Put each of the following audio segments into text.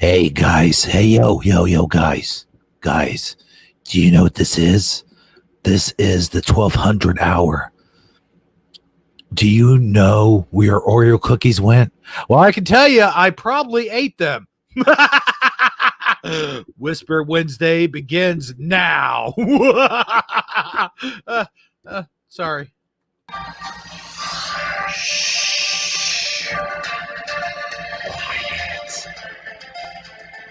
Hey guys, hey yo guys. Guys, do you know what this is? This is the 1200 hour. Do you know where Oreo cookies went? Well, I can tell you, I probably ate them. Whisper Wednesday begins now. Sorry. Quiet.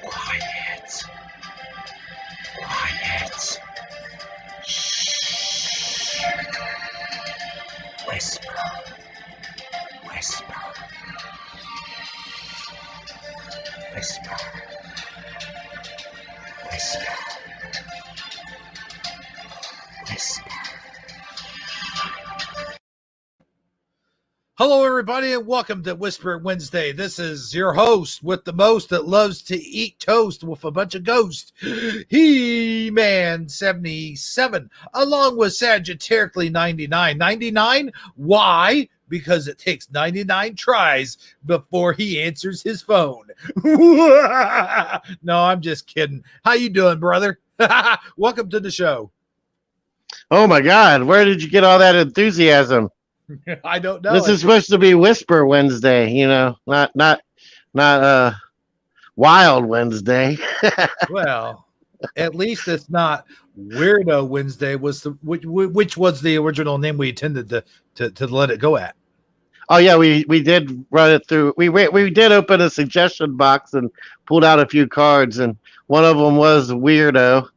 Quiet. Quiet. Shh. Whisper. Whisper. Whisper. Whisper. Whisper. Hello, everybody, and welcome to Whisper Wednesday. This is your host with the most that loves to eat toast with a bunch of ghosts, He-Man 77, along with Sagitarically 99. 99? Why? Because it takes 99 tries before he answers his phone. No, I'm just kidding. How you doing, brother? Welcome to the show. Oh my God, where did you get all that enthusiasm? I don't know. This is supposed to be Whisper Wednesday, not Wild Wednesday. Well, at least it's not Weirdo Wednesday. Which was the original name we intended to let it go at? Oh yeah, we did run it through. We did open a suggestion box and pulled out a few cards, and one of them was Weirdo.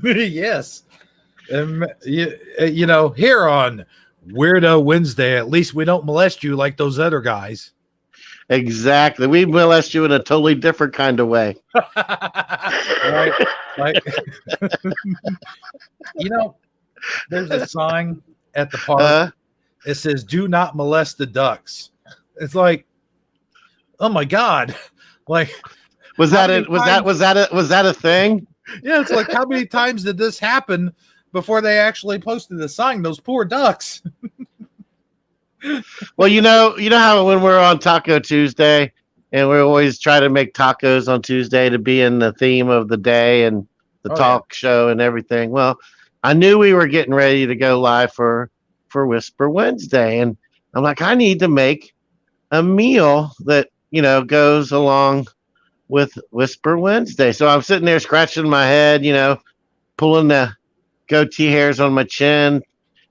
Yes, you know, here on Weirdo Wednesday, at least we don't molest you like those other guys. Exactly, we molest you in a totally different kind of way. Right, like you know, there's a sign at the park. It says, "Do not molest the ducks." It's like, oh my God! Like, was that it? Was that a thing? Yeah, it's like, how many times did this happen before they actually posted the sign? Those poor ducks. Well, you know how when we're on Taco Tuesday, and we always try to make tacos on Tuesday to be in the theme of the day and the talk show and everything. Well, I knew we were getting ready to go live for Whisper Wednesday, and I'm like, I need to make a meal that goes along with Whisper Wednesday. So I'm sitting there scratching my head, pulling the goatee hairs on my chin,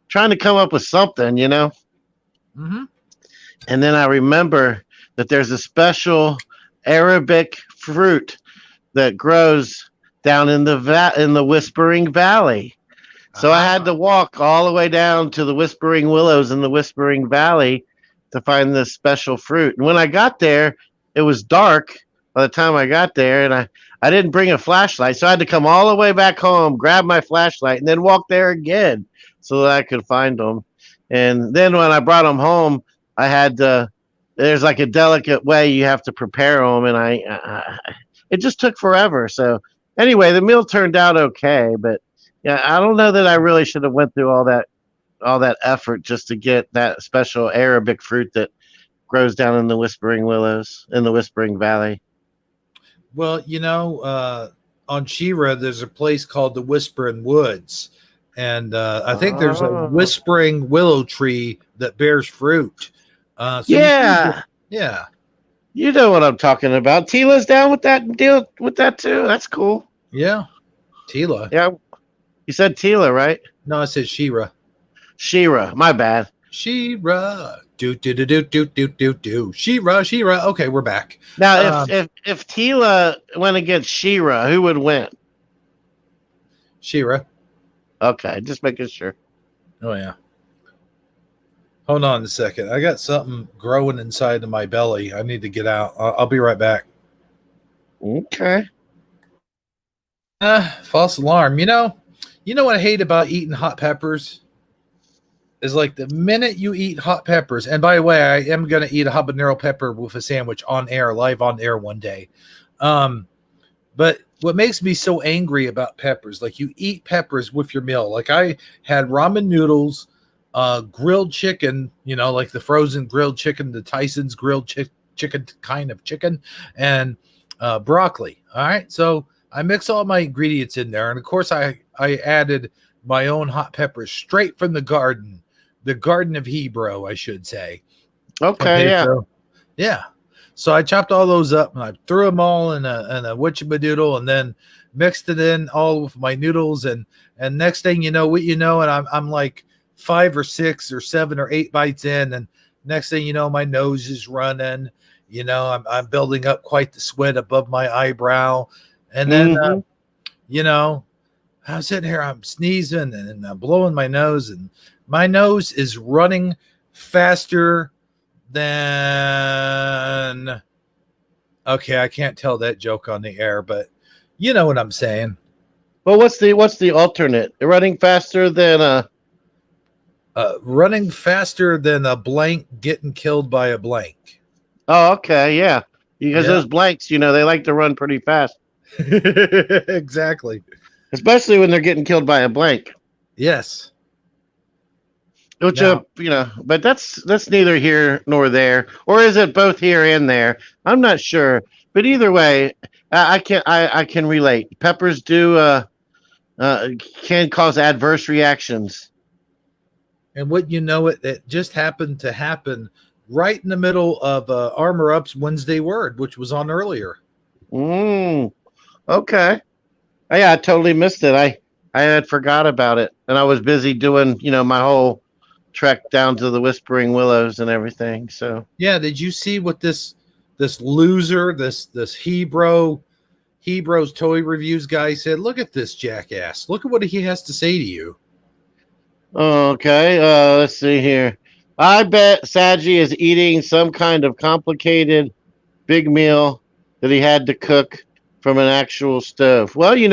trying to come up with something, Mm-hmm. And then I remember that there's a special Arabic fruit that grows down in the Whispering Valley. So I had to walk all the way down to the Whispering Willows in the Whispering Valley to find this special fruit. And when I got there, it was dark by the time I got there, and I didn't bring a flashlight. So I had to come all the way back home, grab my flashlight, and then walk there again so that I could find them. And then when I brought them home, I had there's like a delicate way you have to prepare them, and it just took forever. So anyway, the meal turned out okay, but yeah, I don't know that I really should have went through all that effort just to get that special Arabic fruit that grows down in the Whispering Willows in the Whispering Valley. Well, on Shira, there's a place called the Whispering Woods. And I think there's a whispering willow tree that bears fruit. Yeah. You know what I'm talking about. Tila's down with that deal with that too. That's cool. Yeah. Tila. Yeah. You said Tila, right? No, I said Shira. Shira. My bad. Shira. Do. Shira. Okay, we're back. Now, if Tila went against Shira, who would win? Shira. Okay, just making sure. Oh, yeah. Hold on a second. I got something growing inside of my belly. I need to get out. I'll be right back. Okay. False alarm. You know what I hate about eating hot peppers? Is like the minute you eat hot peppers, and by the way, I am going to eat a habanero pepper with a sandwich live on air one day. But what makes me so angry about peppers, like you eat peppers with your meal. Like I had ramen noodles, grilled chicken, like the frozen grilled chicken, the Tyson's grilled chicken kind of chicken, and broccoli. All right, so I mix all my ingredients in there, and of course I added my own hot peppers straight from the Garden of Hebrew, I should say. Okay, Okay, yeah. so yeah, so I chopped all those up and I threw them all in a whatchamadoodle, and then mixed it in all with my noodles, and next thing you know, and I'm like 5 or 6 or 7 or 8 bites in, and next thing you know, my nose is running. I'm building up quite the sweat above my eyebrow, and then Mm-hmm. I'm sitting here, I'm sneezing and I'm blowing my nose, and my nose is running faster than. Okay, I can't tell that joke on the air, but you know what I'm saying. Well, what's the alternate? Running faster than Running faster than a blank getting killed by a blank. Oh, okay, yeah. Because Yeah, those blanks, they like to run pretty fast, exactly. especially when they're getting killed by a blank. Yes. Which, Now, but that's neither here nor there, or is it both here and there? I'm not sure, but either way, I can relate. Peppers do can cause adverse reactions. and what it just happened to happen right in the middle of Armor Up's Wednesday Word, which was on earlier. Mm, okay. Oh, yeah, I totally missed it. I had forgot about it, and I was busy doing my whole trek down to the Whispering Willows and everything. So Yeah, did you see what this loser, this Hebrews toy reviews guy said? Look at this jackass. Look at what he has to say to you. okay, let's see here. I bet Sagi is eating some kind of complicated big meal that he had to cook from an actual stove. Well, you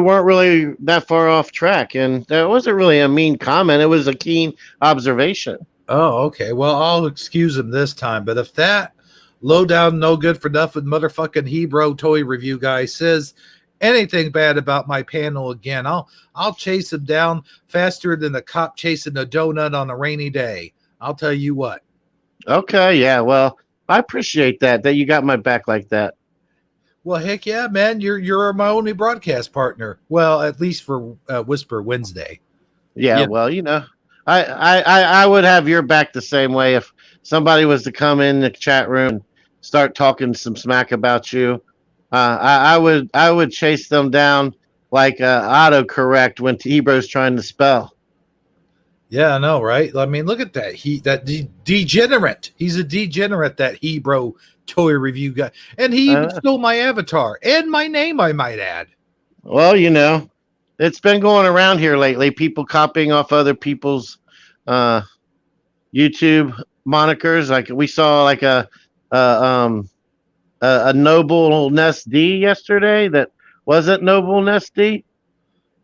weren't really that far off track, and that wasn't really a mean comment. It was a keen observation. Oh, okay. Well, I'll excuse him this time. But if that low down, no good for nothing motherfucking Hebrew toy review guy says anything bad about my panel again, I'll chase him down faster than a cop chasing a donut on a rainy day. I'll tell you what. Okay, yeah. Well, I appreciate that you got my back like that. Well, heck yeah, man. You're my only broadcast partner. Well, at least for Whisper Wednesday. Yeah, Yeah. well, I would have your back the same way if somebody was to come in the chat room and start talking some smack about you. I would chase them down like autocorrect when Hebrews trying to spell. Yeah, I know, right? I mean, look at that. Degenerate. He's a degenerate, that Hebrew toy review guy. And he even stole my avatar and my name, I might add. Well, it's been going around here lately. People copying off other people's YouTube monikers. Like we saw, like a Noble Nest D yesterday that wasn't Noble Nest D.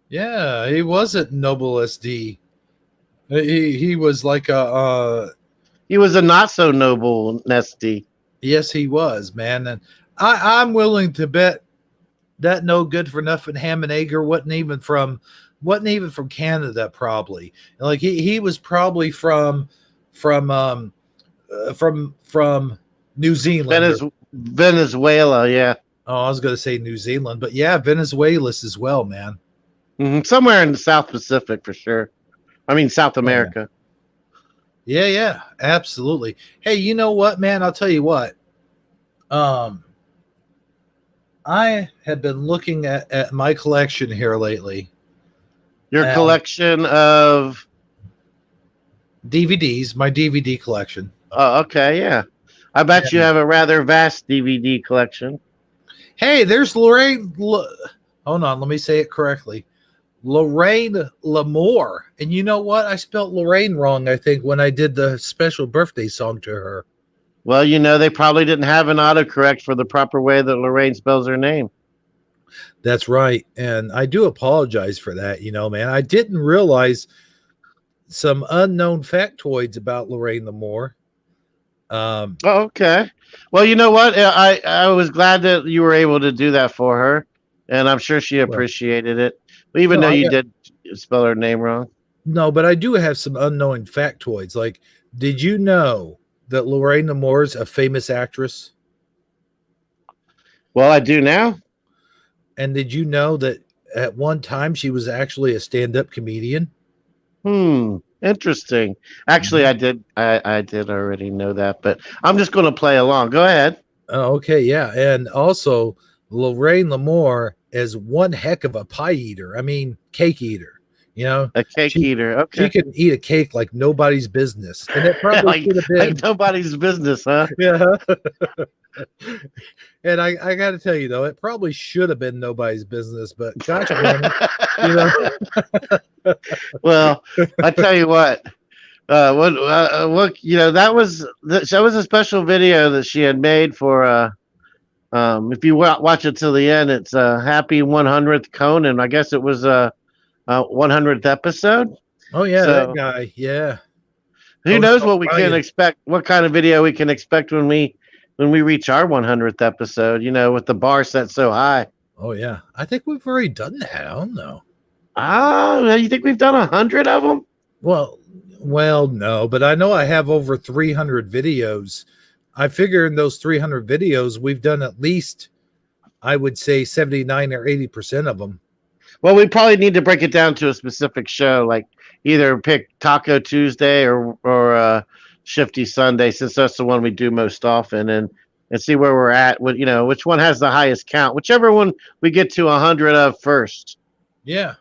Yeah, he wasn't Noble SD. He was like he was a not so noble Nest D. Yes, he was, man. And I'm willing to bet that no good for nothing ham and egger wasn't even from Canada, probably. Like he was probably from New Zealand. Venezuela, yeah. Oh, I was going to say New Zealand, but yeah, Venezuela's as well, man. Mm-hmm. Somewhere in the South Pacific for sure. I mean, South America. Yeah, absolutely. Hey, you know what, man? I'll tell you what. I have been looking at my collection here lately. Your collection of DVDs, my DVD collection. Oh, okay, yeah. I bet you have a rather vast DVD collection. Hey, there's Lorraine. Hold on, let me say it correctly. Lorraine Lamour. And you know what? I spelled Lorraine wrong, I think, when I did the special birthday song to her. Well, they probably didn't have an autocorrect for the proper way that Lorraine spells her name. That's right. And I do apologize for that, man. I didn't realize some unknown factoids about Lorraine Lamour. Okay. Well, you know what? I was glad that you were able to do that for her, and I'm sure she appreciated it, even though you did spell her name wrong. No, but I do have some unknown factoids. Like, did you know that Lorraine Lamour's a famous actress? Well, I do now. And did you know that at one time she was actually a stand-up comedian? Interesting. Actually, I Mhm. did. I did already know that, but I'm just going to play along. Go ahead. Oh, okay, yeah. And also, Lorraine Lamore is one heck of a pie eater. I mean, cake eater. You know, A cake she eater. she Okay. can eat a cake like nobody's business, and it probably like should have been. nobody's business, huh? Yeah. And I got to tell you though, it probably should have been nobody's business, but gosh darn it, you know. Well, I tell you what, that was a special video that she had made for if you watch it till the end, it's happy 100th Conan. I guess it was 100th episode. Oh yeah, that So guy. Yeah. who Conan knows what we can O'Brien. expect? What kind of video we can expect when we reach our 100th episode? You know, with the bar set so high. Oh yeah. I think we've already done that. I don't know. Ah, you think we've done 100 of them? Well, well, no, but I know I have over 300 videos. I figure in those 300 videos, we've done at least, I would say 79 or 80% of them. Well, we probably need to break it down to a specific show, like either pick Taco Tuesday or Shifty Sunday, since that's the one we do most often, and see where we're at. What which one has the highest count? Whichever one we get to 100 of first. Yeah,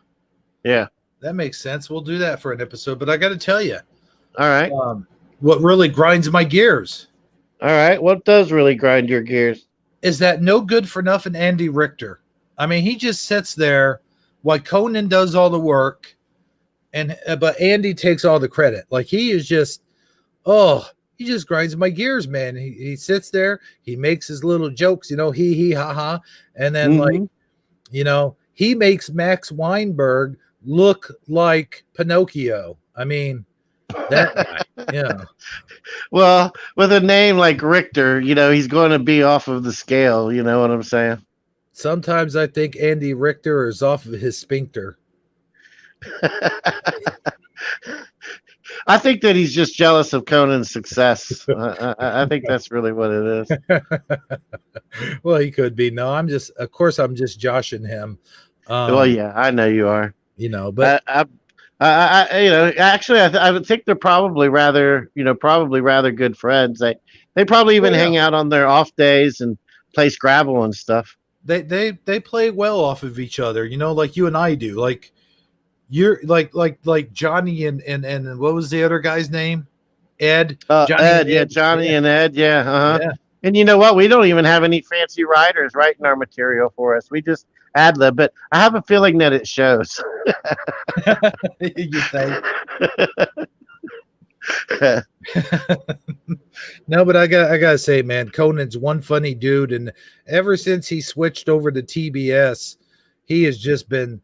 Yeah. that makes sense. We'll do that for an episode. But I got to tell you, All right. what really grinds my gears All right. What does really grind your gears? is that no good for nothing Andy Richter. I mean, he just sits there while Conan does all the work, and but Andy takes all the credit. Like he is just, oh, he just grinds my gears, man. He sits there, he makes his little jokes, he ha ha, and then Mhm. he makes Max Weinberg look like Pinocchio. I mean, that guy, yeah. Well, with a name like Richter, he's going to be off of the scale. You know what I'm saying? Sometimes I think Andy Richter is off of his sphincter. I think that he's just jealous of Conan's success. I think that's really what it is. Well, he could be. No, of course, I'm just joshing him. Well, yeah, I know you are. But Actually, I would think they're probably rather good friends. They probably even hang out on their off days and play Scrabble and stuff. they play well off of each other, like you and I do. Like you're like Johnny and what was the other guy's name? Ed. Johnny Ed, yeah, Johnny and Ed, yeah, uh-huh. Yeah. And you know what? We don't even have any fancy writers writing our material for us. We just ad lib, but I have a feeling that it shows. You think? No, but I gotta say, man, Conan's one funny dude, and ever since he switched over to TBS, he has just been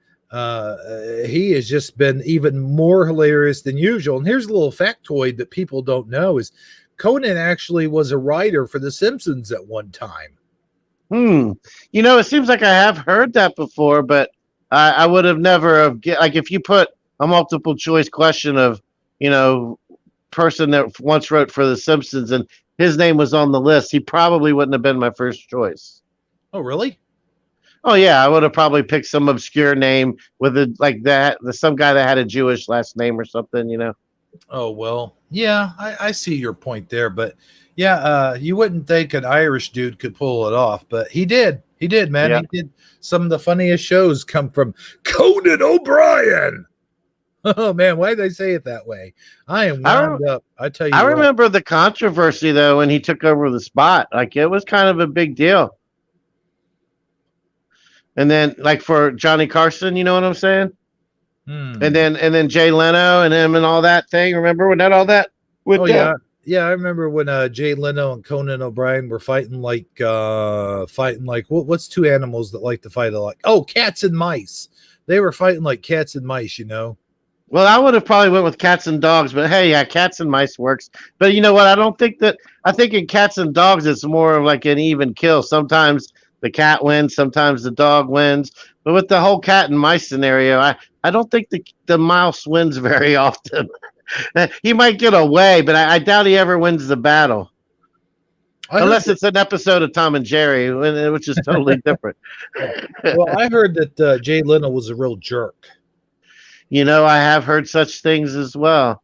even more hilarious than usual. And here's a little factoid that people don't know: is Conan actually was a writer for The Simpsons at one time. It seems like I have heard that before, but I would have never have like if you put a multiple choice question of person that once wrote for The Simpsons and his name was on the list, he probably wouldn't have been my first choice. Oh, really? Oh yeah, I would have probably picked some obscure name with some guy that had a Jewish last name or something. Oh well, yeah, I see your point there, but yeah, you wouldn't think an Irish dude could pull it off, but he did. He did, man. Yeah. He did. Some of the funniest shows come from Conan O'Brien. Oh man, why did they say it that way? I am wound up. I tell you, I remember the controversy though when he took over the spot. Like it was kind of a big deal. And then, like for Johnny Carson, you know what I'm saying? And then Jay Leno and him and all that thing. Remember when all that? Yeah. I remember when Jay Leno and Conan O'Brien were fighting like what's two animals that like to fight alike? Oh, cats and mice. They were fighting like cats and mice. Well, I would have probably went with cats and dogs, but hey, yeah, cats and mice works. But you know what? I think in cats and dogs, it's more of like an even kill. Sometimes the cat wins, sometimes the dog wins. But with the whole cat and mice scenario, I don't think the mouse wins very often. He might get away, but I doubt he ever wins the battle. I heard Unless it's an episode of Tom and Jerry, which is totally different. well, I heard that Jay Leno was a real jerk. You know, I have heard such things as well.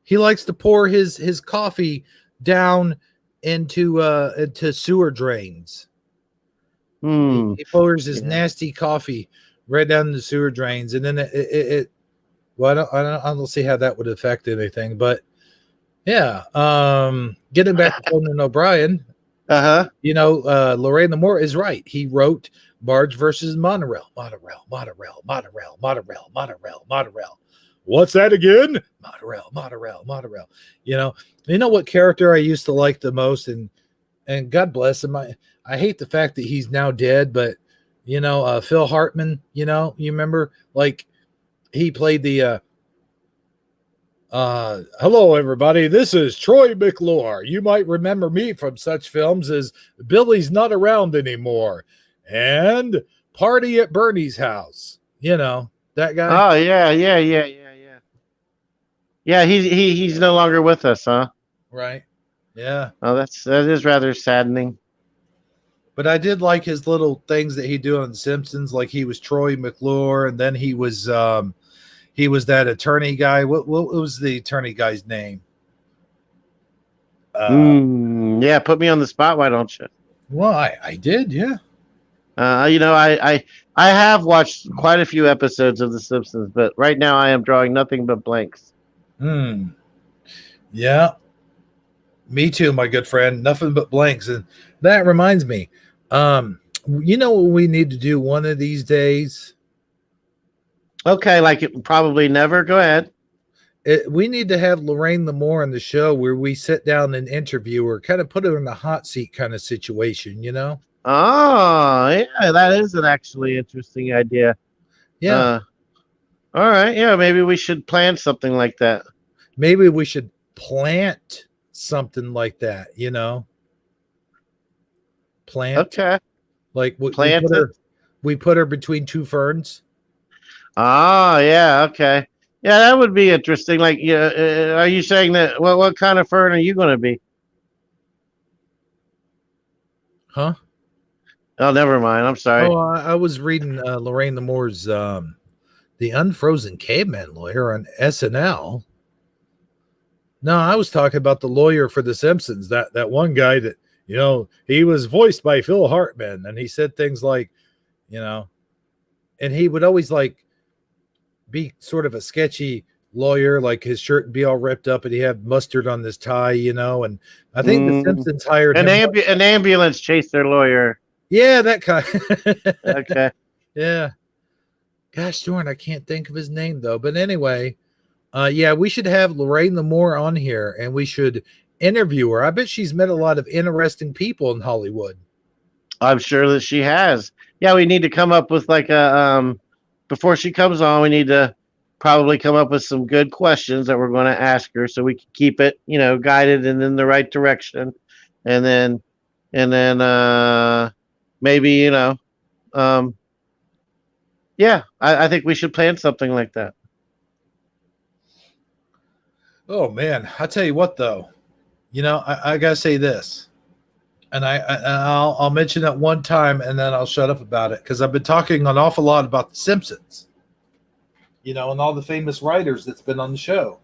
He likes to pour his coffee down into sewer drains. Hmm. He pours his Yeah. nasty coffee right down the sewer drains, and then it well, I don't see how that would affect anything, but yeah. Getting back to Conan O'Brien, Uh-huh. Lorraine Lamore is right. He wrote Marge versus Monorail. Monorail. What's that again? Monorail. You know what character I used to like the most, and God bless him. I hate the fact that he's now dead, but Phil Hartman. You remember, like, he played the hello everybody, this is Troy McClure. You might remember me from such films as Billy's Not Around Anymore and Party at Bernie's House. That guy. Oh yeah. Yeah, he's no longer with us, huh? Right. Yeah. Oh, that is rather saddening. But I did like his little things that he do on The Simpsons, like he was Troy McClure, and then he was that attorney guy. What was the attorney guy's name? Yeah, put me on the spot, why don't you? Well, I did, yeah. I have watched quite a few episodes of The Simpsons, but right now I am drawing nothing but blanks. Yeah. Me too, my good friend. Nothing but blanks. And that reminds me, you know what we need to do one of these days? Okay, like it probably never. Go ahead. We need to have Lorraine Lamore on the show where we sit down and interview her, kind of put her in the hot seat kind of situation, Oh, yeah, that is an actually interesting idea. Yeah. All right. Yeah, maybe we should plan something like that. Maybe we should plant something like that, Plant. Okay. Like Plant we put her between two ferns. Oh, yeah. Okay. Yeah, that would be interesting. Like, are you saying that? What kind of fern are you going to be? Huh? Oh, never mind. I'm sorry. Oh, I was reading Lorraine Lamore's The Unfrozen Caveman Lawyer on SNL. No, I was talking about the lawyer for The Simpsons. That one guy that he was voiced by Phil Hartman, and he said things like, and he would always be sort of a sketchy lawyer, like his shirt would be all ripped up and he had mustard on his tie, and I think The Simpsons hired an him. An ambulance chased their lawyer. Yeah, that kind. Okay. Yeah. Gosh darn, I can't think of his name though. But anyway, yeah, we should have Lorraine Lamore on here and we should interview her. I bet she's met a lot of interesting people in Hollywood. I'm sure that she has. Yeah, we need to come up with like a before she comes on, we need to probably come up with some good questions that we're going to ask her so we can keep it, guided and in the right direction. And then maybe, yeah, I think we should plan something like that. Oh man, I tell you what though, I gotta say this, and I'll mention it one time and then I'll shut up about it because I've been talking an awful lot about The Simpsons, and all the famous writers that's been on the show.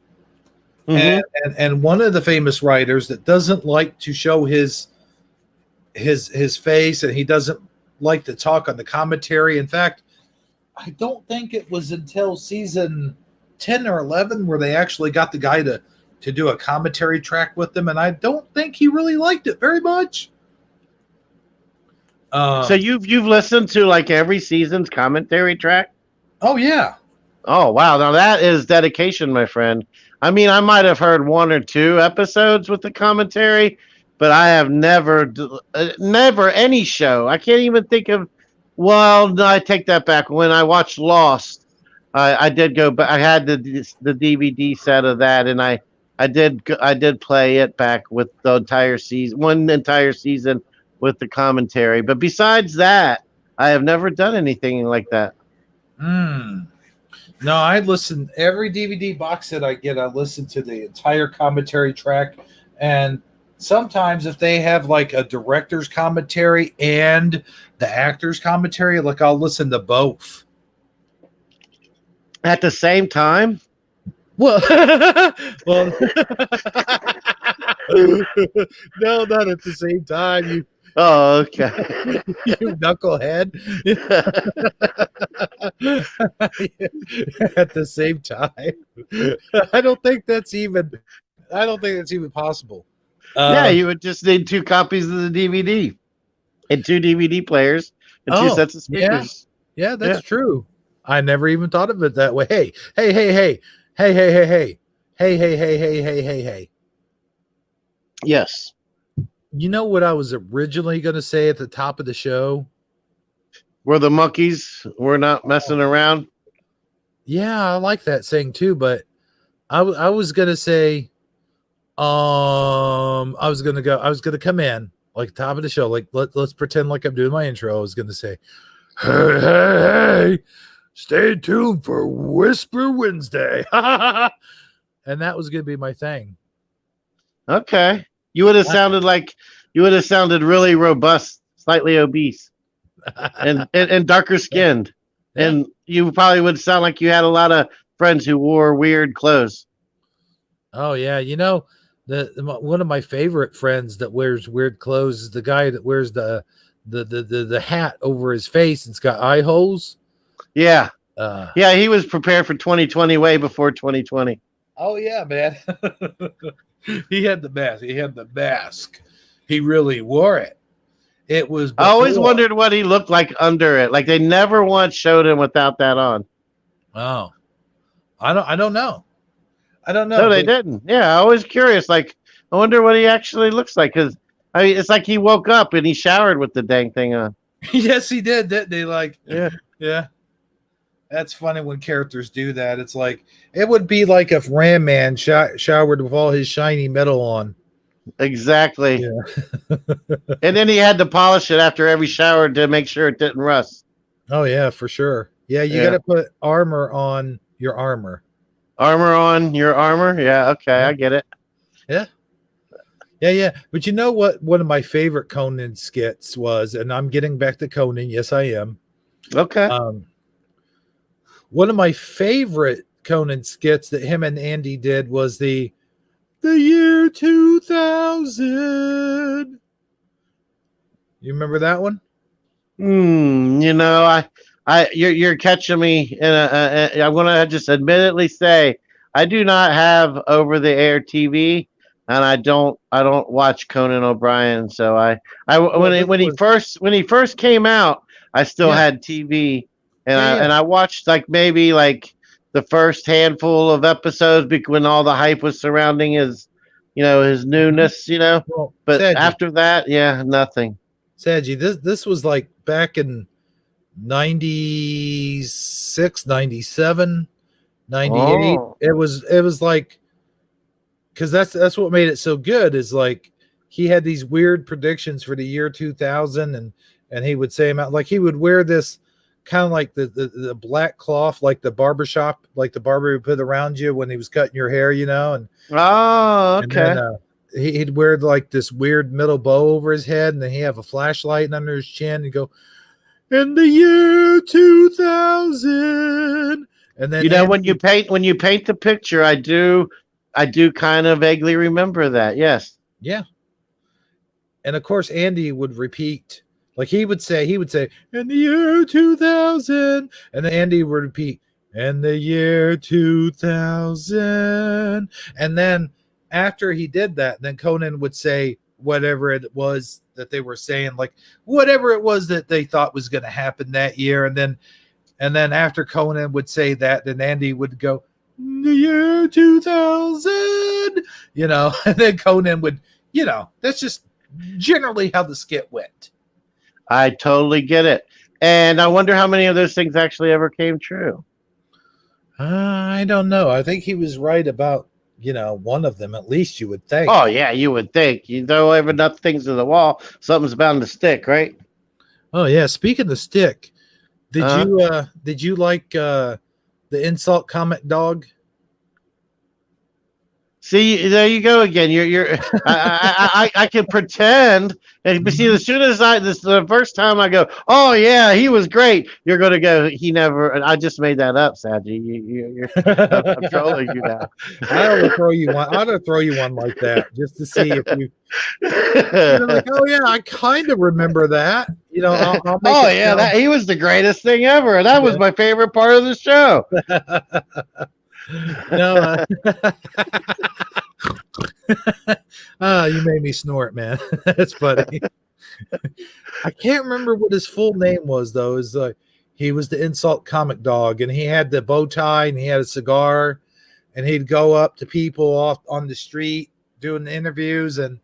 Mm-hmm. And one of the famous writers that doesn't like to show his face, and he doesn't like to talk on the commentary. In fact, I don't think it was until season 10 or 11 where they actually got the guy to do a commentary track with them, and I don't think he really liked it very much. So you've listened to like every season's commentary track? Oh yeah. Oh wow, now that is dedication, my friend. I mean, I might have heard one or two episodes with the commentary, but I have never any show. I can't even think of. Well, no, I take that back. When I watched Lost, I did go, but I had the DVD set of that, and I did play it back with the entire season, one entire season with the commentary. But besides that, I have never done anything like that. No, I listen every DVD box set I get. I listen to the entire commentary track, and sometimes if they have like a director's commentary and the actor's commentary, like I'll listen to both. At the same time? Well, well, no, not at the same time. You, Oh, okay. you knucklehead. At the same time, I don't think that's even. I don't think that's even possible. Yeah, you would just need 2 copies of the DVD and 2 DVD players and 2 Oh, sets of yeah, speakers. yeah, that's Yeah. true. I never even thought of it that way. Hey, hey, hey, hey, hey, hey, hey, hey, hey, hey, hey, hey, hey, hey, hey. Yes. You know what I was originally going to say at the top of the show? Where the monkeys were not messing around. Yeah, I like that saying too, but I was going to say, I was going to come in like top of the show. Like, let's pretend like I'm doing my intro. I was going to say, hey, hey, hey, stay tuned for Whisper Wednesday. And that was going to be my thing. Okay. You would have sounded really robust, slightly obese, and darker skinned. Yeah. And you probably would sound like you had a lot of friends who wore weird clothes. Oh yeah, you know, one of my favorite friends that wears weird clothes is the guy that wears the hat over his face. It's got eye holes. Yeah. Uh, Yeah, he was prepared for 2020 way before 2020. oh yeah, man. He had the mask. He had the mask. He really wore it. It was I always before. wondered what he looked like under it. Like they never once showed him without that on. Oh, I don't know. I don't know. No, they didn't. Yeah, I was curious. Like, I wonder what he actually looks like because I mean, it's like he woke up and he showered with the dang thing on. Yes, he did, didn't he? Like, Yeah. yeah. That's funny when characters do that. It's like it would be like if Ram Man showered with all his shiny metal on. Exactly. Yeah. And then he had to polish it after every shower to make sure it didn't rust. Oh yeah, for sure. Yeah, you got to put armor on your armor. Armor on your armor? Yeah, okay, Yeah. I get it. Yeah. Yeah, yeah. But you know what? One of my favorite Conan skits was, and I'm getting back to Conan. Yes, I am. Okay. One of my favorite Conan skits that him and Andy did was the year 2000. You remember that one? You know, you're catching me I'm gonna just admittedly say I do not have over the air TV, and I don't watch Conan O'Brien. So when he first came out, I still had TV, and I watched like maybe like the first handful of episodes when all the hype was surrounding his, his newness, Well, But Sagi, after that, yeah, nothing. Sagi, this was like back in 96, 97, 98. Oh. It was like because that's what made it so good is like he had these weird predictions for the year 2000 and he would say them out like he would wear this kind of like the black cloth like the barbershop like the barber would put around you when he was cutting your hair and Oh, and okay. then he'd wear like this weird middle bow over his head and then he have a flashlight under his chin and go in the year 2000 and then When you paint the picture, I do kind of vaguely remember that. Yes. yeah. And of course, Andy would repeat, like he would say, in the year 2000. And then Andy would repeat, in the year 2000. And then after he did that, then Conan would say whatever it was that they were saying, like whatever it was that they thought was going to happen that year. And then after Conan would say that, then Andy would go, in the year 2000, and then Conan would, that's just generally how the skit went. I totally get it. And I wonder how many of those things actually ever came true. I don't know. I think he was right about, one of them, at least you would think. Oh, yeah, you would think. You throw enough things to the wall, something's bound to stick, right? Oh, yeah. Speaking of stick, did you like the insult comic dog? See, there you go again. I can pretend, but see, as soon as the first time I go, oh yeah, he was great. You're gonna go. He never. I just made that up, Sagi. I'm trolling you now. I ought to throw you one. I ought to throw you one like that just to see if you're like, oh yeah, I kind of remember that. I'll make Oh it yeah, sound. he was the greatest thing ever, and that was my favorite part of the show. No, you made me snort, man. That's funny. I can't remember what his full name was though. Is he was the insult comic dog, and he had the bow tie, and he had a cigar, and he'd go up to people off on the street doing the interviews, and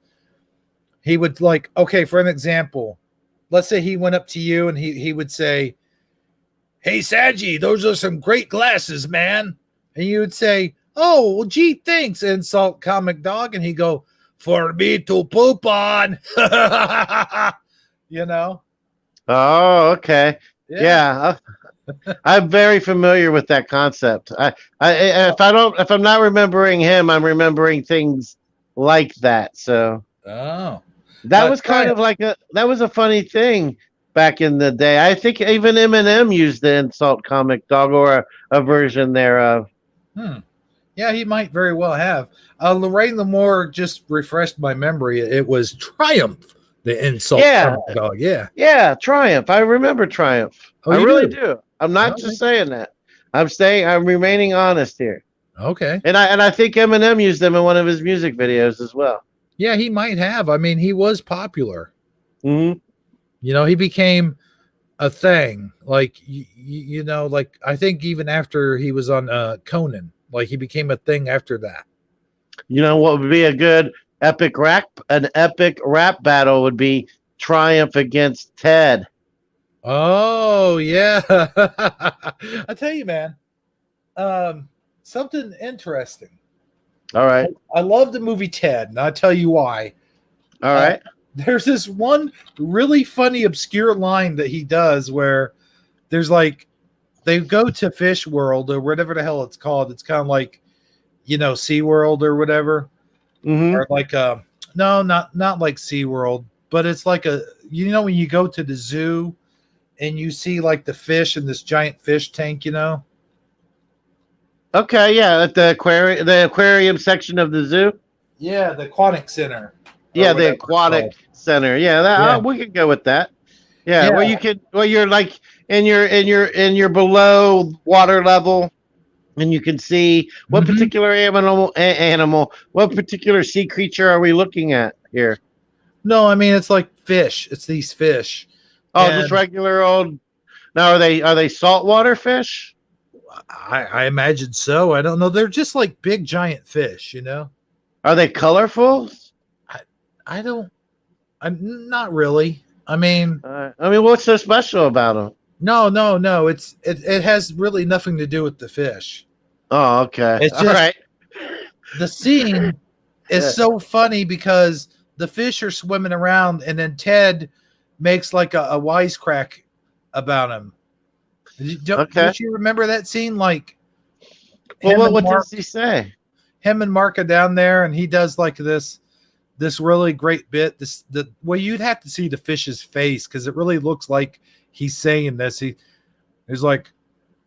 he would like, okay, for an example, let's say he went up to you, and he would say, "Hey, Sagi, those are some great glasses, man." And you would say, "Oh, well, gee, thanks, insult comic dog." And he'd go, "For me to poop on." you know? Oh, okay. Yeah. I'm very familiar with that concept. If I'm not remembering him, I'm remembering things like that. So Oh. that was kind of like that was a funny thing back in the day. I think even Eminem used the insult comic dog or a version thereof. Yeah, he might very well have. Lorraine Lamore just refreshed my memory. It was Triumph, the insult comic dog. Yeah. Yeah, Triumph. I remember Triumph. Oh, I really do. I'm not just saying that. I'm remaining honest here. Okay. And I think Eminem used them in one of his music videos as well. Yeah, he might have. I mean, he was popular. Mm-hmm. He became a thing. Like like I think even after he was on Conan, like he became a thing after that. You know what would be a good an epic rap battle would be Triumph against Ted. Oh yeah. I tell you, man. Something interesting. All right. I love the movie Ted, and I'll tell you why. All right. There's this one really funny, obscure line that he does where there's like they go to Fish World or whatever the hell it's called. It's kind of like, Sea World or whatever. Mm-hmm. Or like no, not like Sea World, but it's like when you go to the zoo and you see like the fish in this giant fish tank, Okay, yeah, at the aquarium section of the zoo. Yeah, the aquatic center. Yeah, the aquatic center. Yeah, we could go with that. Yeah, where you're like in your below water level, and you can see what particular animal, what particular sea creature are we looking at here? No, I mean it's like fish. It's these fish. Oh, just regular old. Now, are they saltwater fish? I imagine so. I don't know. They're just like big giant fish, Are they colorful? I'm not really. I mean, what's so special about them? No. It has really nothing to do with the fish. Oh, okay. It's just, all right. The scene is so funny because the fish are swimming around, and then Ted makes like a wisecrack about him. Don't you remember that scene? Like, what does he say? Him and Mark are down there, and he does like this really great bit. You'd have to see the fish's face because it really looks like he's saying this. He's like,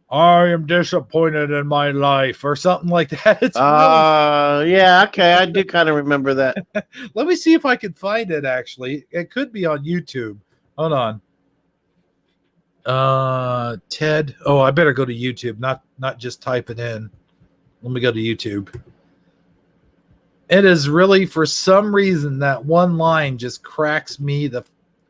"I am disappointed in my life," or something like that. It's yeah, okay, I do kind of remember that. Let me see if I can find it. Actually, it could be on YouTube. Hold on. Ted. Oh, I better go to YouTube, not just type it in. Let me go to YouTube. It is really, for some reason, that one line just cracks me the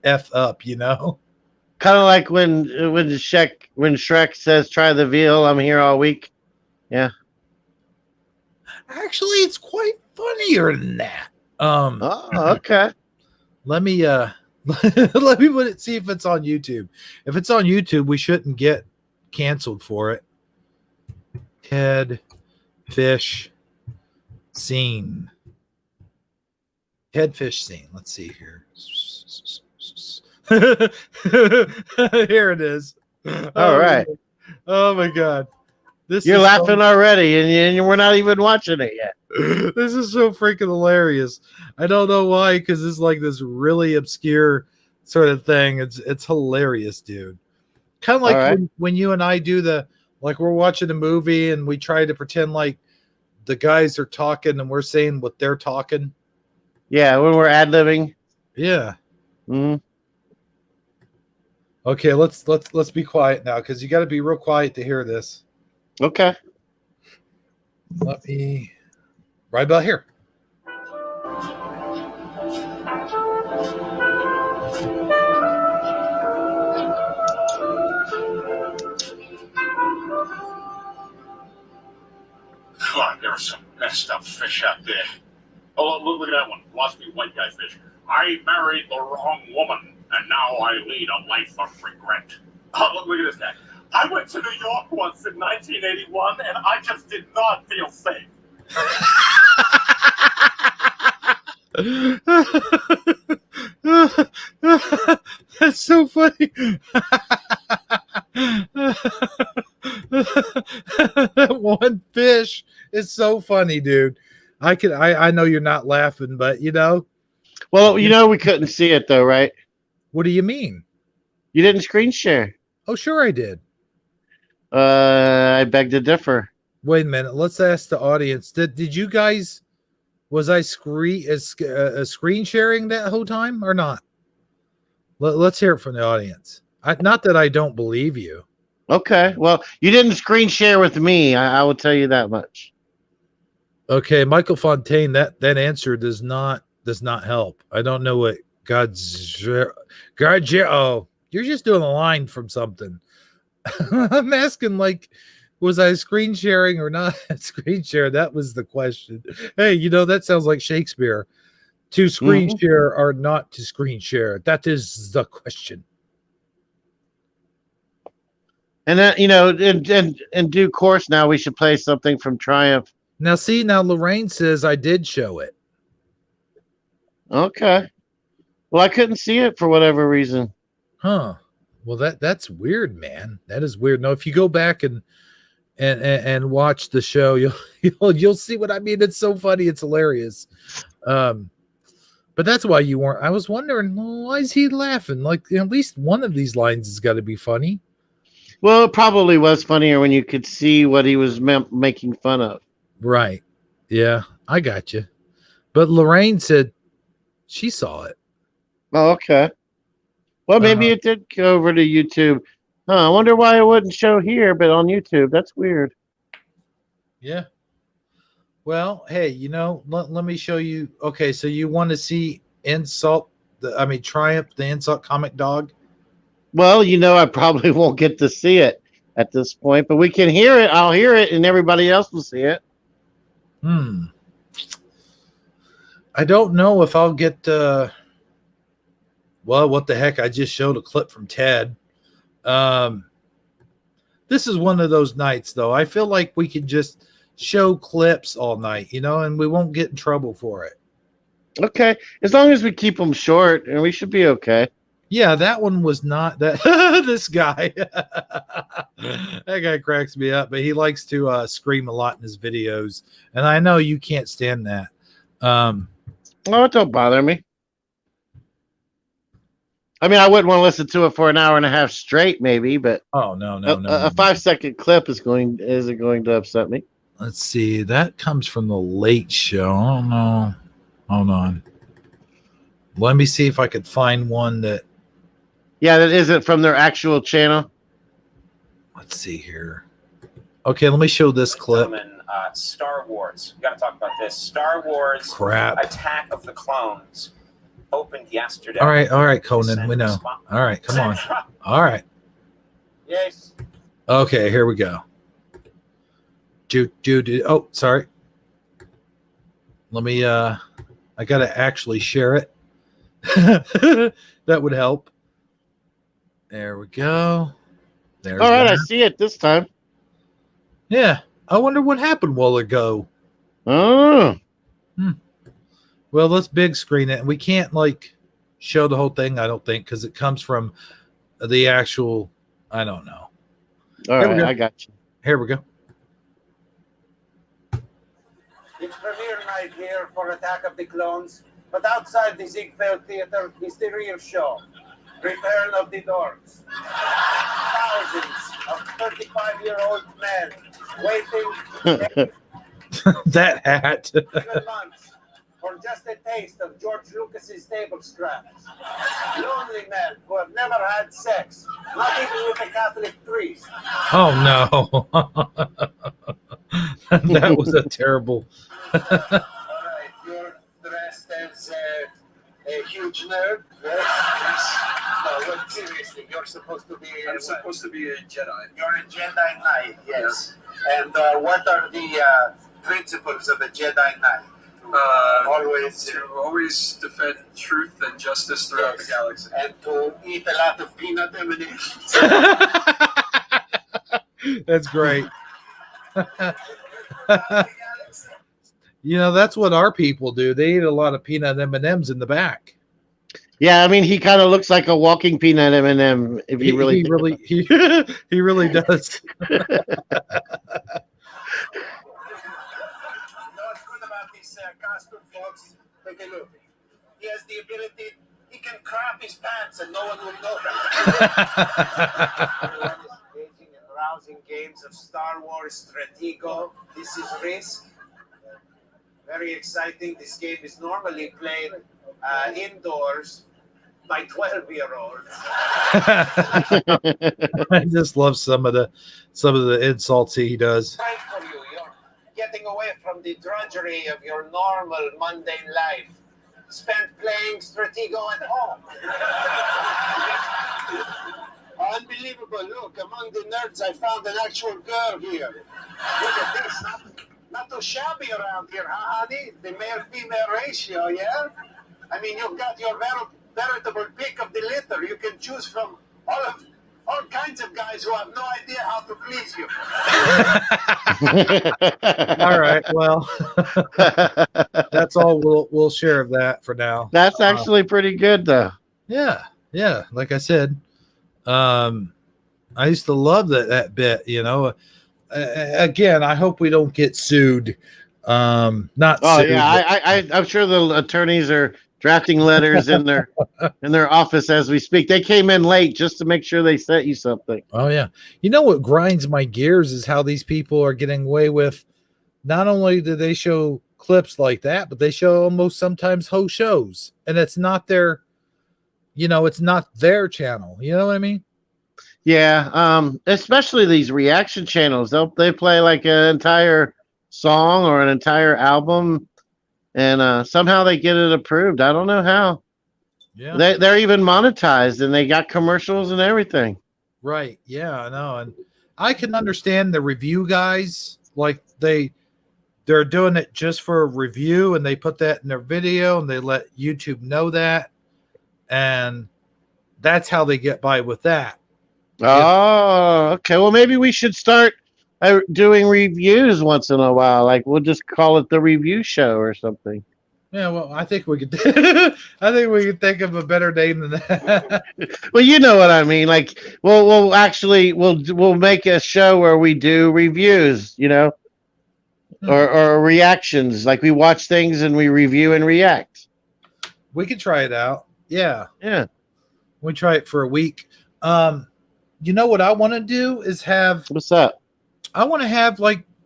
F up, Kind of like when Shrek says, "Try the veal, I'm here all week." Yeah. Actually, it's quite funnier than that. Okay. Let me let me see if it's on YouTube. If it's on YouTube, we shouldn't get canceled for it. Ted Fish scene. Ted Fish scene. Let's see here. Here it is. All right. Oh my God. This You're is laughing already, and we're not even watching it yet. this is so freaking hilarious. I don't know why, because it's like this really obscure sort of thing. It's hilarious, dude. Kind of All like right. when you and I do like we're watching a movie and we try to pretend like the guys are talking and we're saying what they're talking. Yeah, when we're ad-libbing. Yeah. Mm-hmm. Okay, let's be quiet now because you got to be real quiet to hear this. Okay. Let me right about here. God, there's some messed up fish out there. Oh, look at that one. Philosophy white guy fish. I married the wrong woman, and now I lead a life of regret. Oh, look at this guy. I went to New York once in 1981, and I just did not feel safe. That's so funny. That one fish is so funny, dude. I know you're not laughing, but Well, we couldn't see it though, right? what do you mean? You didn't screen share. Oh, sure I did. I beg to differ. Wait a minute. Let's ask the audience. Did you guys? Was I screen sharing that whole time or not? Let's hear it from the audience. Not that I don't believe you. Okay. Well, you didn't screen share with me. I will tell you that much. Okay, Michael Fontaine. That answer does not help. I don't know what oh, you're just doing a line from something. I'm asking like, was I screen sharing or not screen share? That was the question. Hey, that sounds like Shakespeare. To screen share or not to screen share? That is the question. And then, in due course, now we should play something from Triumph. Now, Lorraine says I did show it. Okay. Well, I couldn't see it for whatever reason. Huh. Well, that's weird, man. That is weird. No, if you go back and watch the show, you'll see what I mean. It's so funny. It's hilarious. But that's why you weren't. I was wondering, well, why is he laughing? Like, at least one of these lines has got to be funny. Well, it probably was funnier when you could see what he was making fun of. Right. Yeah, I got you. But Lorraine said she saw it. Oh, okay. Well, maybe it did go over to YouTube. Huh, I wonder why it wouldn't show here, but on YouTube. That's weird. Yeah. Well, hey, let me show you. Okay, so you want to see Triumph, the Insult Comic Dog? Well, I probably won't get to see it at this point, but we can hear it. I'll hear it, and everybody else will see it. I don't know if I'll get. Well, what the heck? I just showed a clip from Ted. This is one of those nights, though. I feel like we could just show clips all night, and we won't get in trouble for it. Okay, as long as we keep them short, and we should be okay. Yeah, that one was not that. This guy, that guy cracks me up, but he likes to scream a lot in his videos, and I know you can't stand that. Oh, it don't bother me. I mean, I wouldn't want to listen to it for an hour and a half straight, maybe, but oh no, a 5-second clip isn't going to upset me. Let's see. That comes from the Late Show. Oh no, hold on. Let me see if I could find one that. Yeah, that isn't from their actual channel. Let's see here. Okay, let me show this clip. Star Wars. We got to talk about this. Star Wars. Crap. Attack of the Clones opened yesterday. All right, Conan. We know. All right, come on. All right. Yes. Okay, here we go. Oh, sorry. Let me. I gotta actually share it. That would help. There we go. There's all right, that. I see it this time. Yeah, I wonder what happened while ago. Oh. Well, let's big screen it. We can't show the whole thing, I don't think, because it comes from the actual. I don't know. All right, I got you. Here we go. It's premiere night here for Attack of the Clones, but outside the Ziegfeld Theater is the real show, Return of the Dorks. Thousands of 35-year-old men waiting That hat. 7 months for just a taste of George Lucas's table scraps. Lonely men who have never had sex, not even with a Catholic priest. Oh no. That was a terrible. All right, you're dressed as a huge nerd. Yes. No, well, seriously, you're supposed to be. I'm supposed to be a Jedi. You're a Jedi Knight, yes. And what are the principles of a Jedi Knight? To always defend truth and justice throughout the galaxy. And to eat a lot of peanut M&Ms. That's great. That's what our people do. They eat a lot of peanut M&Ms in the back. Yeah, I mean, he kind of looks like a walking peanut M&M. If you really, he really does. What's good about this costume, folks? Take a look. He has the ability. He can crap his pants and no one will know that. Everyone is engaging in rousing games of Star Wars Stratego. This is Risk. Very exciting. This game is normally played indoors by 12-year-olds. I just love some of the insults he does. Right for you. You're getting away from the drudgery of your normal mundane life. Spent playing Stratego at home. Unbelievable. Look, among the nerds, I found an actual girl here. Look at this. Not too shabby around here, huh, honey? The male-female ratio, yeah? I mean, you've got your veritable pick of the litter. You can choose from all kinds of guys who have no idea how to please you. All right, well, that's all we'll share of that for now. That's actually pretty good, though. Yeah. Like I said, I used to love that bit. Again, I hope we don't get sued. Not. Oh sued, yeah, I'm sure the attorneys are drafting letters in their office as we speak. They came in late just to make sure they sent you something. Oh yeah. What grinds my gears is how these people are getting away with. Not only do they show clips like that, but they show almost sometimes whole shows, and it's not their, it's not their channel. You know what I mean? Yeah. Especially these reaction channels. They play like an entire song or an entire album, and somehow they get it approved. I don't know how. Yeah. They're even monetized, and they got commercials and everything. Right. Yeah, I know. And I can understand the review guys, like they're doing it just for a review, and they put that in their video, and they let YouTube know that, and that's how they get by with that. Oh, okay. Well, maybe we should start doing reviews once in a while. Like we'll just call it the review show or something. Yeah, well, I think we could. I think we could think of a better name than that. Well, you know what I mean. Like, we'll make a show where we do reviews, or reactions. Like we watch things and we review and react. We could try it out. Yeah. We try it for a week. What I want to do is have. What's up? I want to have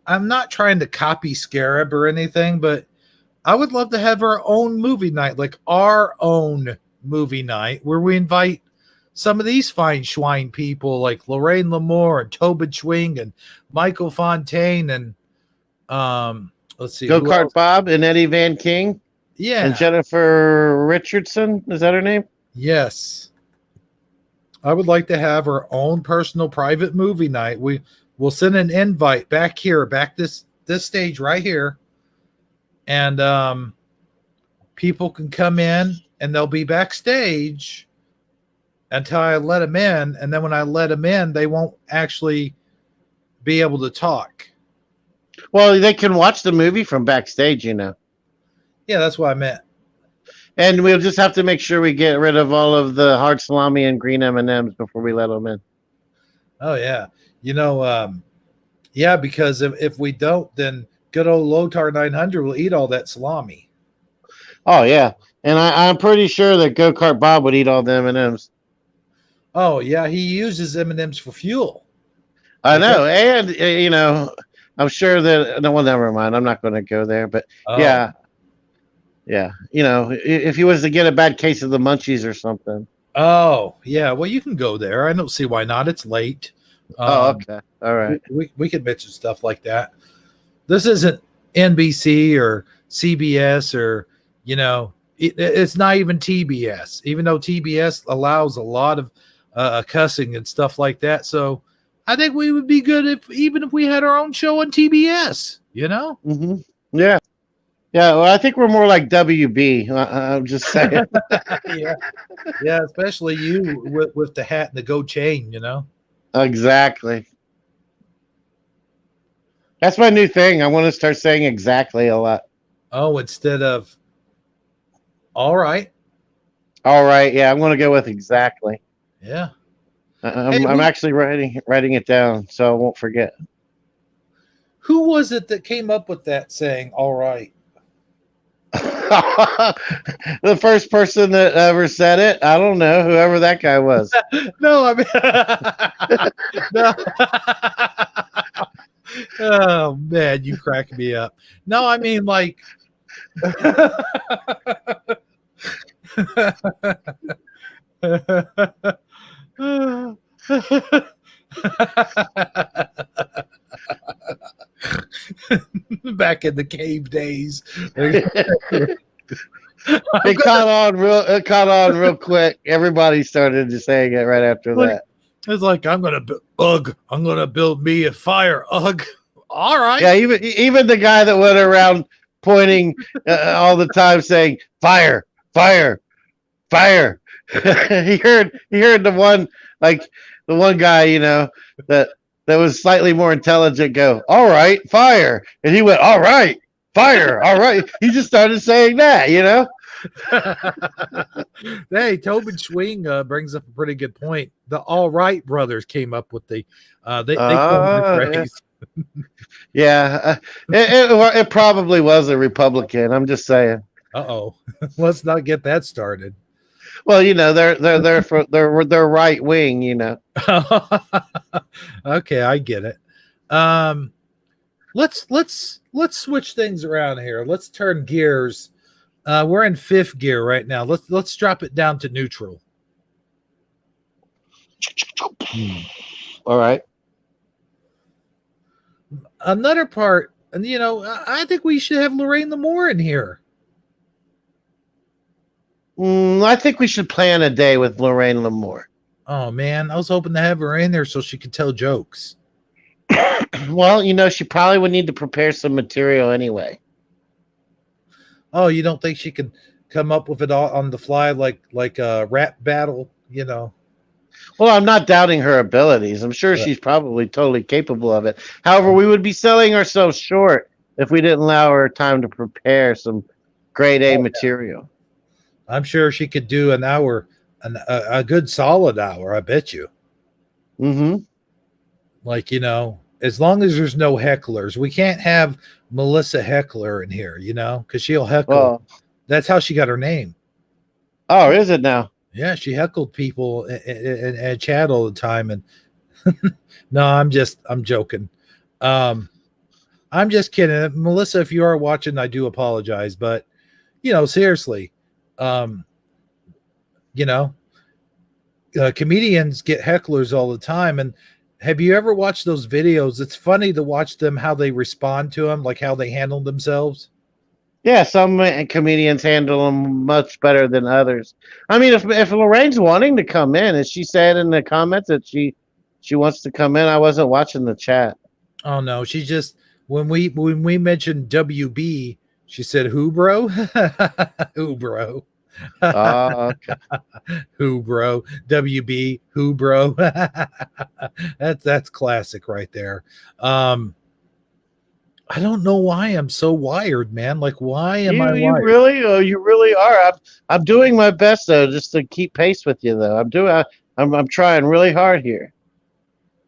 I'm not trying to copy Scarab or anything, but I would love to have our own movie night, like our own movie night, where we invite some of these fine schwein people like Lorraine Lamore and Tobin Schwing and Michael Fontaine and let's see, Go-Kart Bob and Eddie Van King. Yeah. And Jennifer Richardson. Is that her name? Yes. I would like to have our own personal private movie night. We'll send an invite back this stage right here. And people can come in and they'll be backstage until I let them in. And then when I let them in, they won't actually be able to talk. Well, they can watch the movie from backstage, Yeah, that's what I meant. And we'll just have to make sure we get rid of all of the hard salami and green M&Ms before we let them in. Oh, yeah. Because if we don't, then good old Lotar 900 will eat all that salami. Oh yeah, and I'm pretty sure that Go Kart Bob would eat all the M&Ms. Oh yeah, he uses M&Ms for fuel. I know, and I'm sure that no one. Never mind. I'm not going to go there, but Oh. yeah. If he was to get a bad case of the munchies or something. Oh yeah, well you can go there. I don't see why not. It's late. Okay, all right. We could mention stuff like that. This isn't NBC or CBS or it's not even TBS. Even though TBS allows a lot of cussing and stuff like that, so I think we would be good if we had our own show on TBS. Mm-hmm. Yeah. Yeah, well, I think we're more like WB. I'm just saying. yeah, especially you with the hat and the gold chain. Exactly. That's my new thing. I want to start saying exactly a lot. Oh, instead of all right. All right. Yeah, I'm going to go with exactly. Yeah. I'm actually writing it down so I won't forget. Who was it that came up with that saying all right? The first person that ever said it, I don't know, whoever that guy was. No, I mean, no. Oh man, you crack me up. No, I mean like. Back in the cave days. It caught on real quick. Everybody started just saying it right after that. It's like I'm gonna build me a fire. Ugh. All right. Yeah, even the guy that went around pointing all the time saying fire, fire, fire. he heard the one guy, that was slightly more intelligent go, all right, fire. And he went, all right, fire, all right. He just started saying that, Hey, Tobin Schwing brings up a pretty good point. The All Right brothers came up with they coined the phrase. Yeah, it probably was a Republican. I'm just saying. Uh-oh. Let's not get that started. Well, they're right wing, Okay, I get it. Let's switch things around here. Let's turn gears. We're in fifth gear right now. Let's drop it down to neutral. All right. Another part, and I think we should have Lorraine Lamore in here. I think we should plan a day with Lorraine Lamore. Oh man, I was hoping to have her in there so she could tell jokes. Well, she probably would need to prepare some material anyway. Oh, you don't think she could come up with it all on the fly like a rap battle, Well, I'm not doubting her abilities. I'm sure she's probably totally capable of it. However, we would be selling ourselves short if we didn't allow her time to prepare some grade A material. I'm sure she could do an hour, a good solid hour, I bet you. Mm-hmm. Like, as long as there's no hecklers. We can't have Melissa Heckler in here, because she'll heckle. Well, that's how she got her name. Oh, is it now? Yeah, she heckled people and chat all the time. And no, I'm joking. I'm just kidding. Melissa, if you are watching, I do apologize. But, seriously, comedians get hecklers all the time. And have you ever watched those videos? It's funny to watch them, how they respond to them, like how they handle themselves. Yeah, some comedians handle them much better than others. I mean, if Lorraine's wanting to come in, as she said in the comments that she wants to come in, I wasn't watching the chat. Oh no, she just when we mentioned WB, she said, "Who, bro? Who, bro? Okay. Who, bro? WB, who, bro?" That's classic right there. I don't know why I'm so wired, man. Like, why am I wired? You really are. I'm doing my best though, just to keep pace with you though. I'm trying really hard here.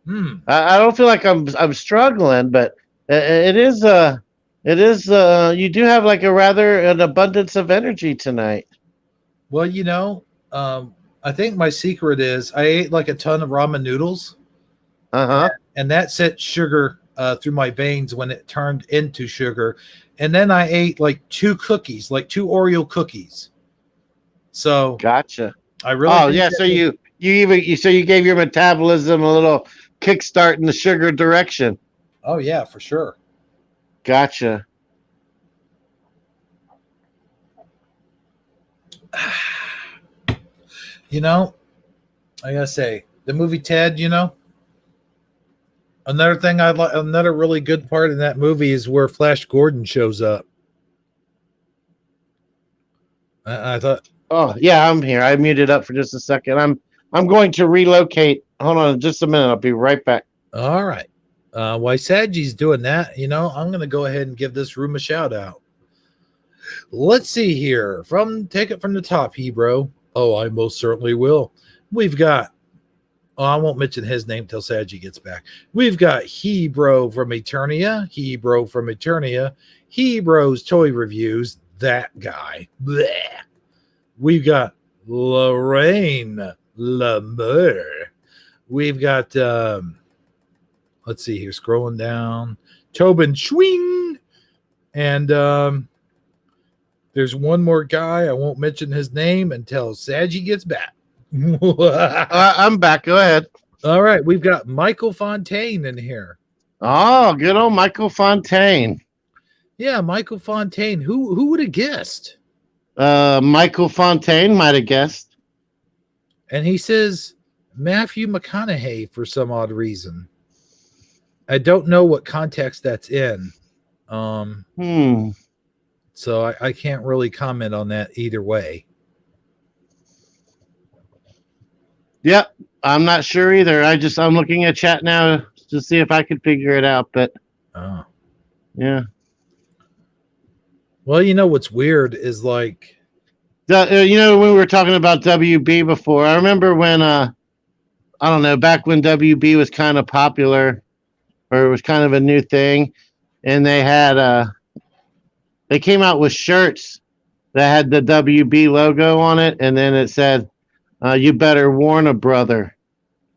I don't feel like I'm struggling, but it is It is. You do have like an abundance of energy tonight. Well, I think my secret is I ate like a ton of ramen noodles, Uh-huh. and that sent sugar through my veins when it turned into sugar. And then I ate like 2 cookies, like 2 Oreo cookies. So Gotcha. I really. Oh think yeah. that So you gave your metabolism a little kickstart in the sugar direction. Oh yeah, for sure. Gotcha. I gotta say, the movie Ted. Another thing I like, another really good part in that movie is where Flash Gordon shows up. I thought, Oh yeah, I'm here. I muted up for just a second. I'm going to relocate. Hold on just a minute. I'll be right back. all right, while Sagi's doing that, I'm gonna go ahead and give this room a shout out. Let's see here. Take it from the top, Hebro. Oh, I most certainly will. We've got. Oh, I won't mention his name till Sagi gets back. We've got Hebro from Eternia, Hebro from Eternia, Hebro's Toy Reviews, that guy. Blech. We've got Lorraine Lemur. We've got, let's see here, scrolling down, Tobin Schwing. And there's one more guy. I won't mention his name until Sagi gets back. I'm back. Go ahead. All right, we've got Michael Fontaine in here. Oh, good old Michael Fontaine. Yeah, Michael Fontaine. Who would have guessed? Michael Fontaine might have guessed. And he says Matthew McConaughey for some odd reason. I don't know what context that's in. So I can't really comment on that either way. Yep, I'm not sure either. I'm looking at chat now to see if I could figure it out, but yeah. Well, what's weird is like when we were talking about WB before, I remember when I don't know, back when WB was kind of popular or it was kind of a new thing, and they had they came out with shirts that had the WB logo on it, and then it said, you better warn a brother.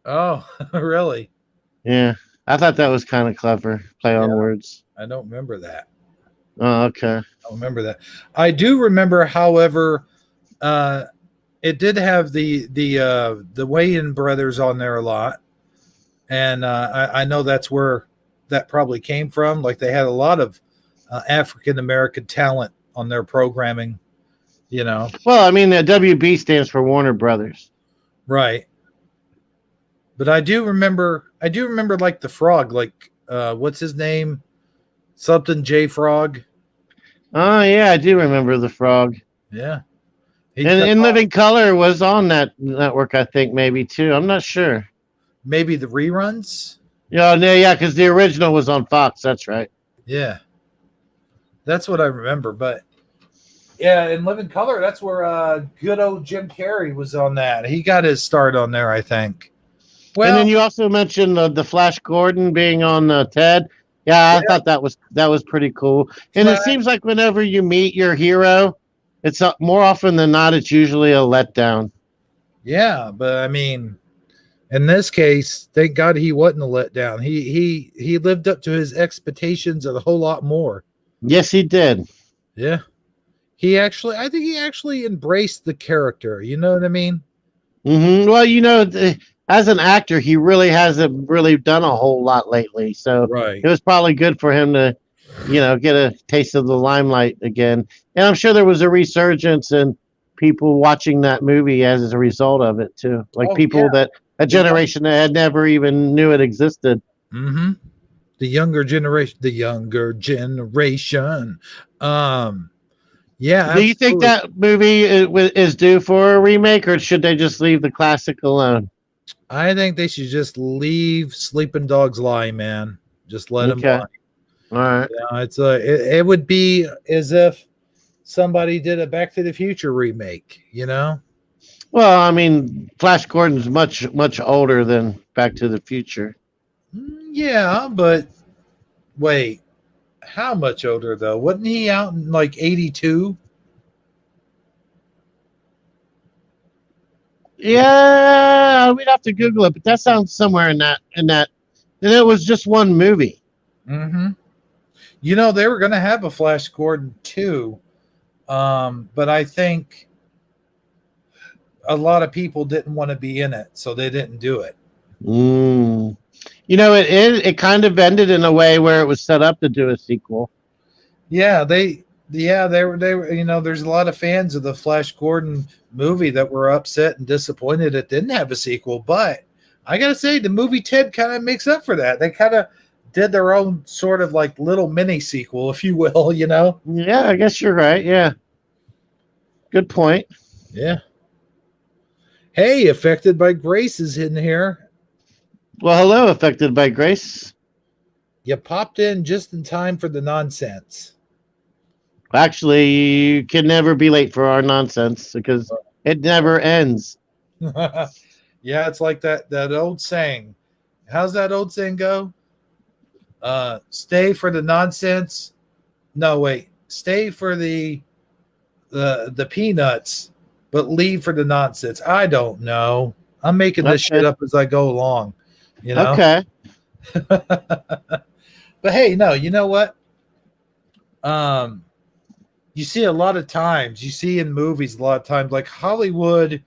Oh, really? Yeah. I thought that was kind of clever. Play on words. I don't remember that. Oh, okay. I don't remember that. I do remember, however, it did have the Wayans brothers on there a lot. And I know that's where that probably came from. Like they had a lot of African-American talent on their programming. Well, I mean, the WB stands for Warner Brothers. Right. But I do remember like the frog, like what's his name? Something J Frog. Oh yeah, I do remember the frog. Yeah. And Living Color was on that network, I think, maybe too. I'm not sure. Maybe the reruns? Yeah, because the original was on Fox, that's right. Yeah. That's what I remember, but yeah, in Living Color, that's where good old Jim Carrey was on that. He got his start on there, I think. Well, and then you also mentioned the Flash Gordon being on Ted. Yeah, I thought that was pretty cool. And it seems like whenever you meet your hero, it's more often than not, it's usually a letdown. Yeah, but I mean, in this case, thank God he wasn't a letdown. He lived up to his expectations and a whole lot more. Yes, he did. Yeah. I think he actually embraced the character. You know what I mean? Mm-hmm. Well, as an actor, he really hasn't really done a whole lot lately. So right. It was probably good for him to, get a taste of the limelight again. And I'm sure there was a resurgence in people watching that movie as a result of it too. Like that a generation that had never even knew it existed. Mm-hmm. The younger generation. Yeah. Do you think that movie is due for a remake, or should they just leave the classic alone? I think they should just leave Sleeping Dogs Lie, man. Just let them lie. All right. It would be as if somebody did a Back to the Future remake, Well, I mean, Flash Gordon's much, much older than Back to the Future. Yeah, but wait. how much older though? Wasn't he out in like 82? Yeah, we'd have to Google it, but that sounds somewhere in that. And it was just one movie. Mm-hmm. You know, they were going to have a Flash Gordon too, but I think a lot of people didn't want to be in it, so they didn't do it. You know, it kind of ended in a way where it was set up to do a sequel. Yeah, they were. You know, there's a lot of fans of the Flash Gordon movie that were upset and disappointed it didn't have a sequel. But I gotta say, the movie Ted kind of makes up for that. They kind of did their own sort of like little mini sequel, if you will. You know? Yeah, I guess you're right. Yeah, good point. Yeah. Hey, Affected by Grace is in here. Well, hello, Affected by Grace. You popped in just in time for the nonsense. Actually, you can never be late for our nonsense because it never ends. Yeah, it's like that old saying. How's that old saying go? Stay for the nonsense. No, wait. Stay for the peanuts, but leave for the nonsense. I don't know. I'm making this shit up as I go along. You know? Okay. But hey, no, you know what? You see a lot of times, you see in movies a lot of times, like Hollywood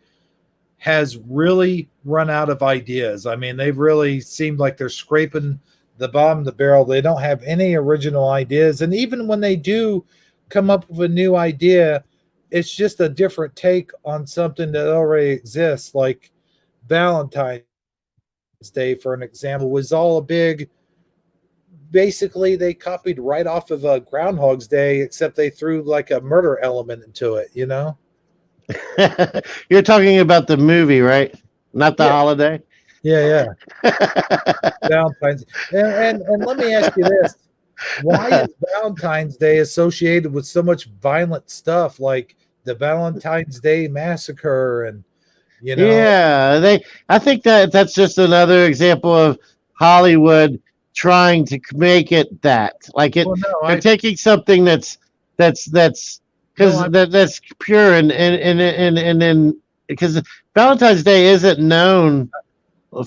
has really run out of ideas. I mean, they've really seemed like they're scraping the bottom of the barrel. They don't have any original ideas. And even when they do come up with a new idea, it's just a different take on something that already exists. Like Valentine's Day, for an example, was all a big, basically they copied right off of a Groundhog's Day, except they threw like a murder element into it, you know? You're talking about the movie, right? Not the holiday? Yeah. Valentine's. And let me ask you this. Why is Valentine's Day associated with so much violent stuff like the Valentines Day Massacre and, you know? Yeah, I think that's just another example of Hollywood trying to make it that. Like it, they're taking something that's pure and then because Valentine's Day isn't known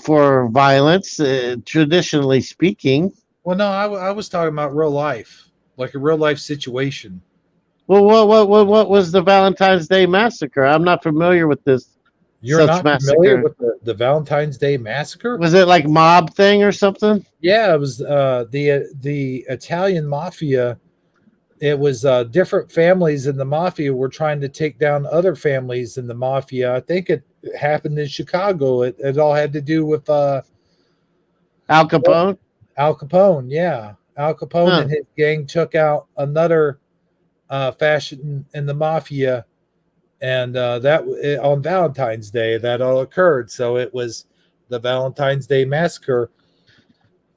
for violence, traditionally speaking. Well, no, I was talking about real life, like a real life situation. Well, what was the Valentine's Day Massacre? I'm not familiar with this. You're not familiar with the Valentine's Day Massacre? Was it like mob thing or something? Yeah, it was the Italian mafia. It was different families in the mafia were trying to take down other families in the mafia. I think it happened in Chicago. It all had to do with Al Capone. Al Capone, yeah. Al Capone and his gang took out another fashion in the mafia, and that on Valentine's Day that all occurred. So it was the Valentine's Day Massacre.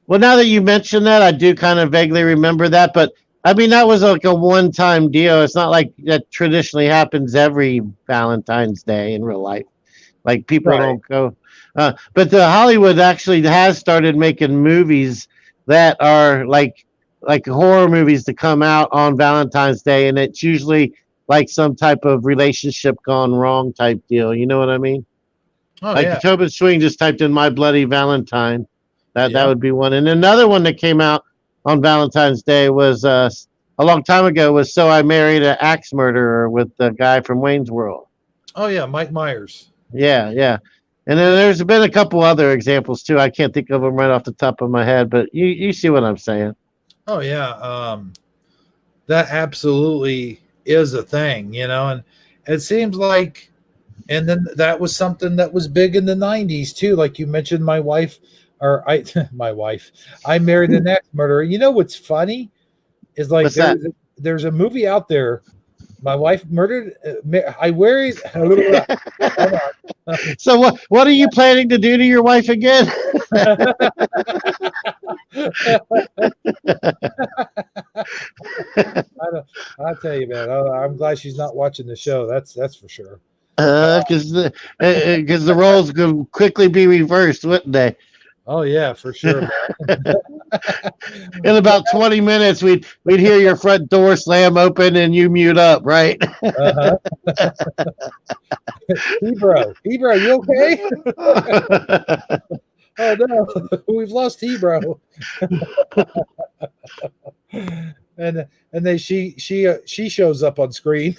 Well, now that you mention that, I do kind of vaguely remember that, but I mean, that was like a one-time deal. It's not like that traditionally happens every Valentine's Day in real life. Like people don't go. But the Hollywood actually has started making movies that are like horror movies to come out on Valentine's Day, and it's usually like some type of relationship gone wrong type deal. You know what I mean? Oh, like yeah. Tobin Swing just typed in My Bloody Valentine. That would be one. And another one that came out on Valentine's Day was a long time ago was So I Married an Axe Murderer with the guy from Wayne's World. Oh, yeah, Mike Myers. Yeah. And then there's been a couple other examples too. I can't think of them right off the top of my head, but you see what I'm saying. Oh, yeah. That absolutely is a thing, you know, and it seems like, and then that was something that was big in the 90s too. Like you mentioned, my wife, I Married an Axe Murderer. You know what's funny is like there's a movie out there. My wife murdered. I worry. So what are you planning to do to your wife again? I'll tell you, man. I'm glad she's not watching the show. That's for sure. Because the roles could quickly be reversed, wouldn't they? Oh yeah, for sure. In about 20 minutes, we'd hear your front door slam open and you mute up, right? Uh-huh. Hebrew, you okay? Oh no, we've lost Hebrew. and then she shows up on screen.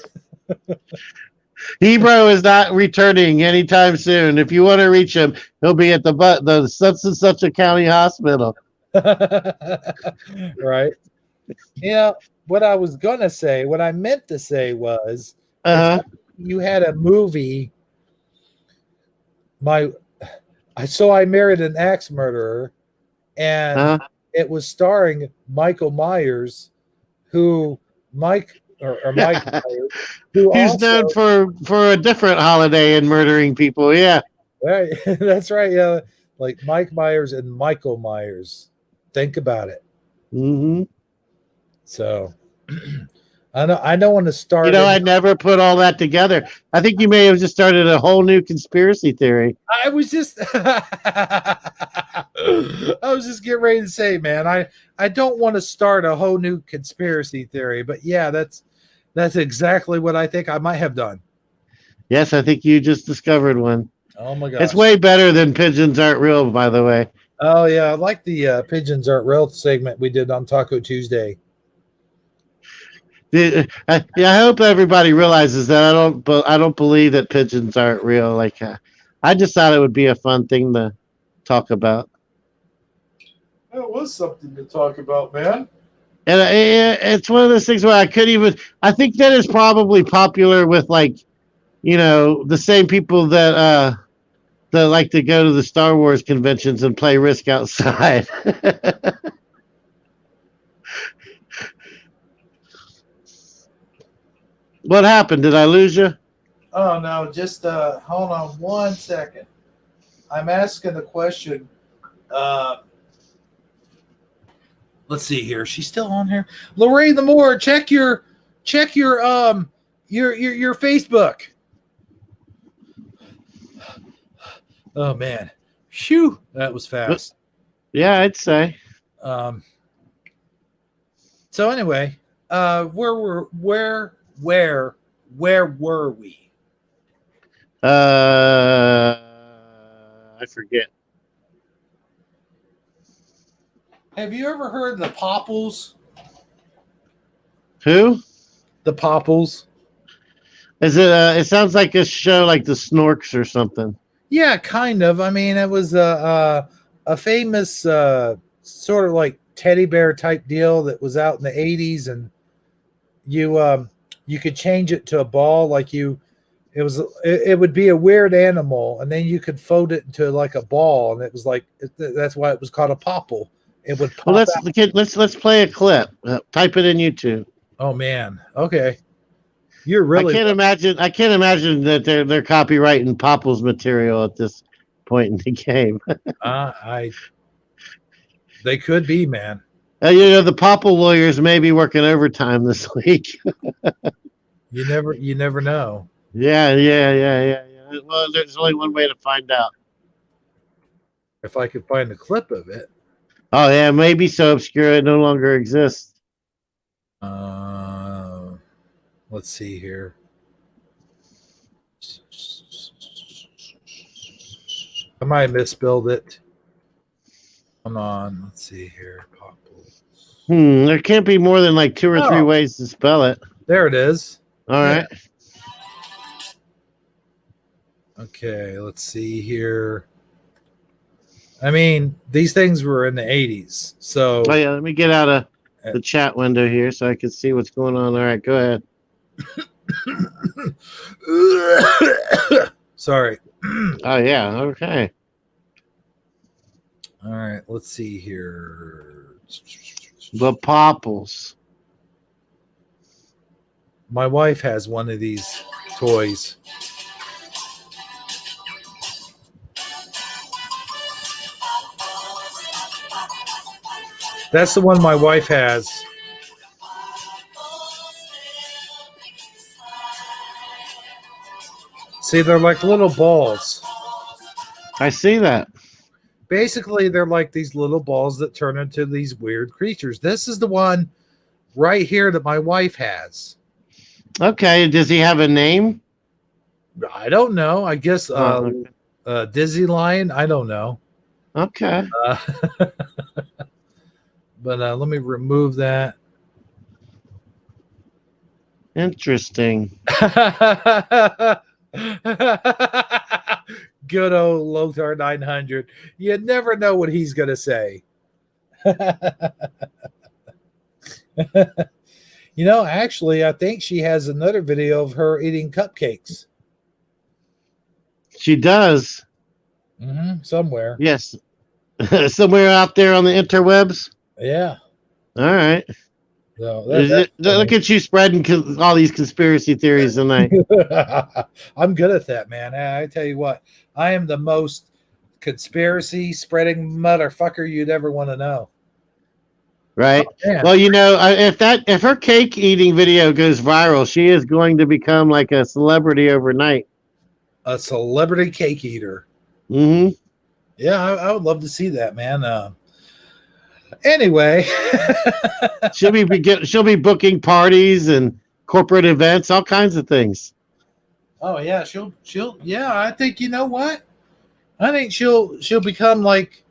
Hebrew is not returning anytime soon. If you want to reach him, he'll be at the such and such a county hospital. Right. Yeah. What I meant to say was, Uh-huh. you had a movie. I married an axe murderer, and Uh-huh. it was starring Michael Myers, who Mike Myers, who He's known also for a different holiday and murdering people. Yeah. right, that's right, yeah, like Mike Myers and Michael Myers. Think about it. Mm-hmm. So I don't want to start. You know, I never put all that together. I think you may have just started a whole new conspiracy theory. I was just getting ready to say, man, I don't want to start a whole new conspiracy theory, but yeah, that's exactly what I think I might have done. Yes, I think you just discovered one. Oh my gosh. It's way better than pigeons aren't real, by the way. Oh yeah, I like the pigeons aren't real segment we did on Taco Tuesday. Yeah, I hope everybody realizes that I don't believe that pigeons aren't real. Like, I just thought it would be a fun thing to talk about. That was something to talk about, man. And it's one of those things where I think that is probably popular with, like, you know, the same people that like to go to the Star Wars conventions and play Risk outside. What happened? Did I lose you? Oh no, just hold on 1 second. I'm asking the question. Let's see here. She's still on here. Lorraine the Moore, check your Facebook. Oh man. Phew, that was fast. Yeah, I'd say. So anyway, where were we? I forget. Have you ever heard the Popples? Who? The Popples. Is it? It sounds like a show like the Snorks or something. Yeah, kind of. I mean, it was a famous sort of like teddy bear type deal that was out in the 80s, and you could change it to a ball. Like it would be a weird animal, and then you could fold it into like a ball, and it was like that's why it was called a popple. It would pop Well, out. let's play a clip. Type it in YouTube. Oh man. Okay. You're really. I can't imagine that they're copyrighting Popples material at this point in the game. They could be, man. You know, the Popple lawyers may be working overtime this week. You never know. Yeah. Well, there's only one way to find out. If I could find a clip of it. Oh yeah, it may be so obscure it no longer exists. Let's see here. I might have misspelled it. Come on, let's see here. Popples. There can't be more than like 2 or 3 ways to spell it. There it is. All right. Okay, let's see here. I mean, these things were in the 80s. So Oh yeah, let me get out of the chat window here so I can see what's going on. All right, go ahead. Sorry. Oh yeah, okay. All right, let's see here. The Popples. My wife has one of these toys. That's the one my wife has. See, they're like little balls. I see that. basically they're like these little balls that turn into these weird creatures. This is the one right here that my wife has. Okay. Does he have a name? I don't know. I guess Dizzy Lion. I don't know. Okay. But let me remove that. Interesting. Good old Lothar 900. You never know what he's going to say. Actually, I think she has another video of her eating cupcakes. She does. Somewhere. Yes. Somewhere out there on the interwebs. Yeah. All right. So look at you spreading all these conspiracy theories tonight. I'm good at that, man. I tell you what, I am the most conspiracy spreading motherfucker you'd ever want to know. Right. Oh, well, if her cake eating video goes viral, she is going to become like a celebrity overnight. A celebrity cake eater. Mm-hmm. Yeah, I would love to see that, man. Anyway, she'll be booking parties and corporate events, all kinds of things. Oh yeah, she'll yeah. I think, you know what? I think she'll become like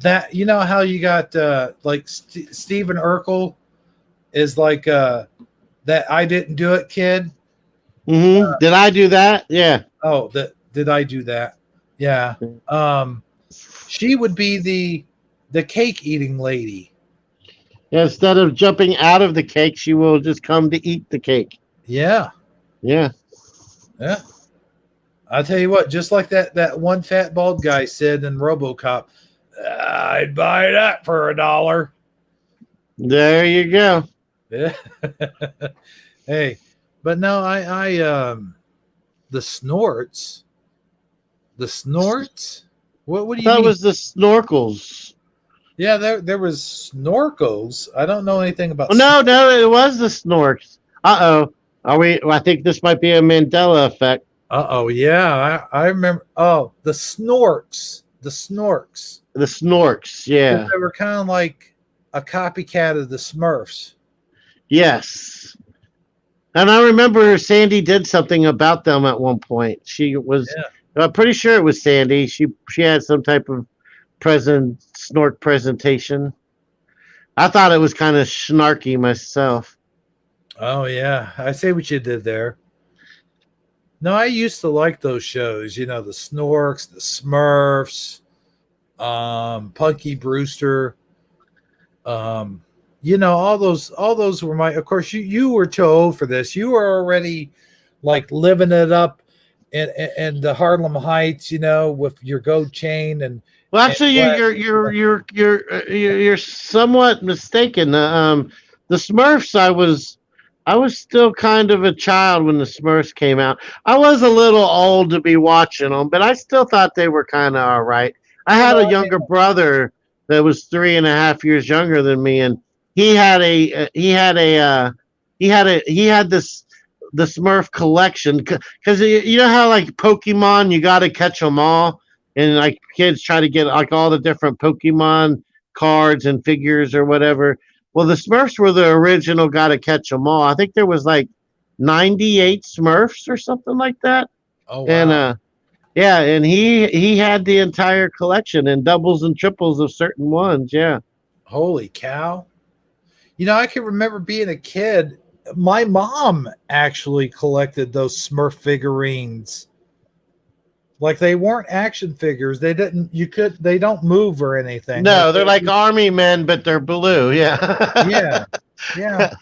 that. You know how you got like Stephen Urkel is like that I didn't do it kid. Mm-hmm. Did I do that? Yeah. Oh, did I do that? Yeah. She would be the cake eating lady. Yeah, instead of jumping out of the cake, she will just come to eat the cake. Yeah. Yeah. Yeah. I'll tell you what, just like that one fat bald guy said in RoboCop, I'd buy that for $1. There you go. Yeah. Hey, but no, I the snorts. The snorts? What do you mean? That was the snorkels. Yeah, there was snorkels. I don't know anything about. No, it was the snorks. Uh-oh. I think this might be a Mandela effect. Uh-oh, yeah. I remember. Oh, the snorks. The snorks. The snorks, yeah. They were kind of like a copycat of the Smurfs. Yes. And I remember Sandy did something about them at one point. She was, I'm pretty sure it was Sandy. She had some type of snort presentation. I thought it was kind of snarky myself. Oh yeah, I see what you did there. No, I used to like those shows. You know, the Snorks, the Smurfs, Punky Brewster. You know, all those were my. Of course, you were too old for this. You were already like living it up in the Harlem Heights. You know, with your gold chain and. Well, actually, you're somewhat mistaken. The Smurfs, I was still kind of a child when the Smurfs came out. I was a little old to be watching them, but I still thought they were kind of all right. I had a younger brother that was 3.5 years younger than me, and he had the Smurf collection because you know how like Pokemon, you got to catch them all. And like kids try to get like all the different Pokemon cards and figures or whatever. Well, the Smurfs were the original gotta catch them all. I think there was like 98 Smurfs or something like that. Oh wow. And and he had the entire collection and doubles and triples of certain ones. Yeah. Holy cow. You know, I can remember being a kid. My mom actually collected those Smurf figurines. Like they weren't action figures. They don't move or anything. No, like, they're like army men, but they're blue. Yeah. Yeah. Yeah.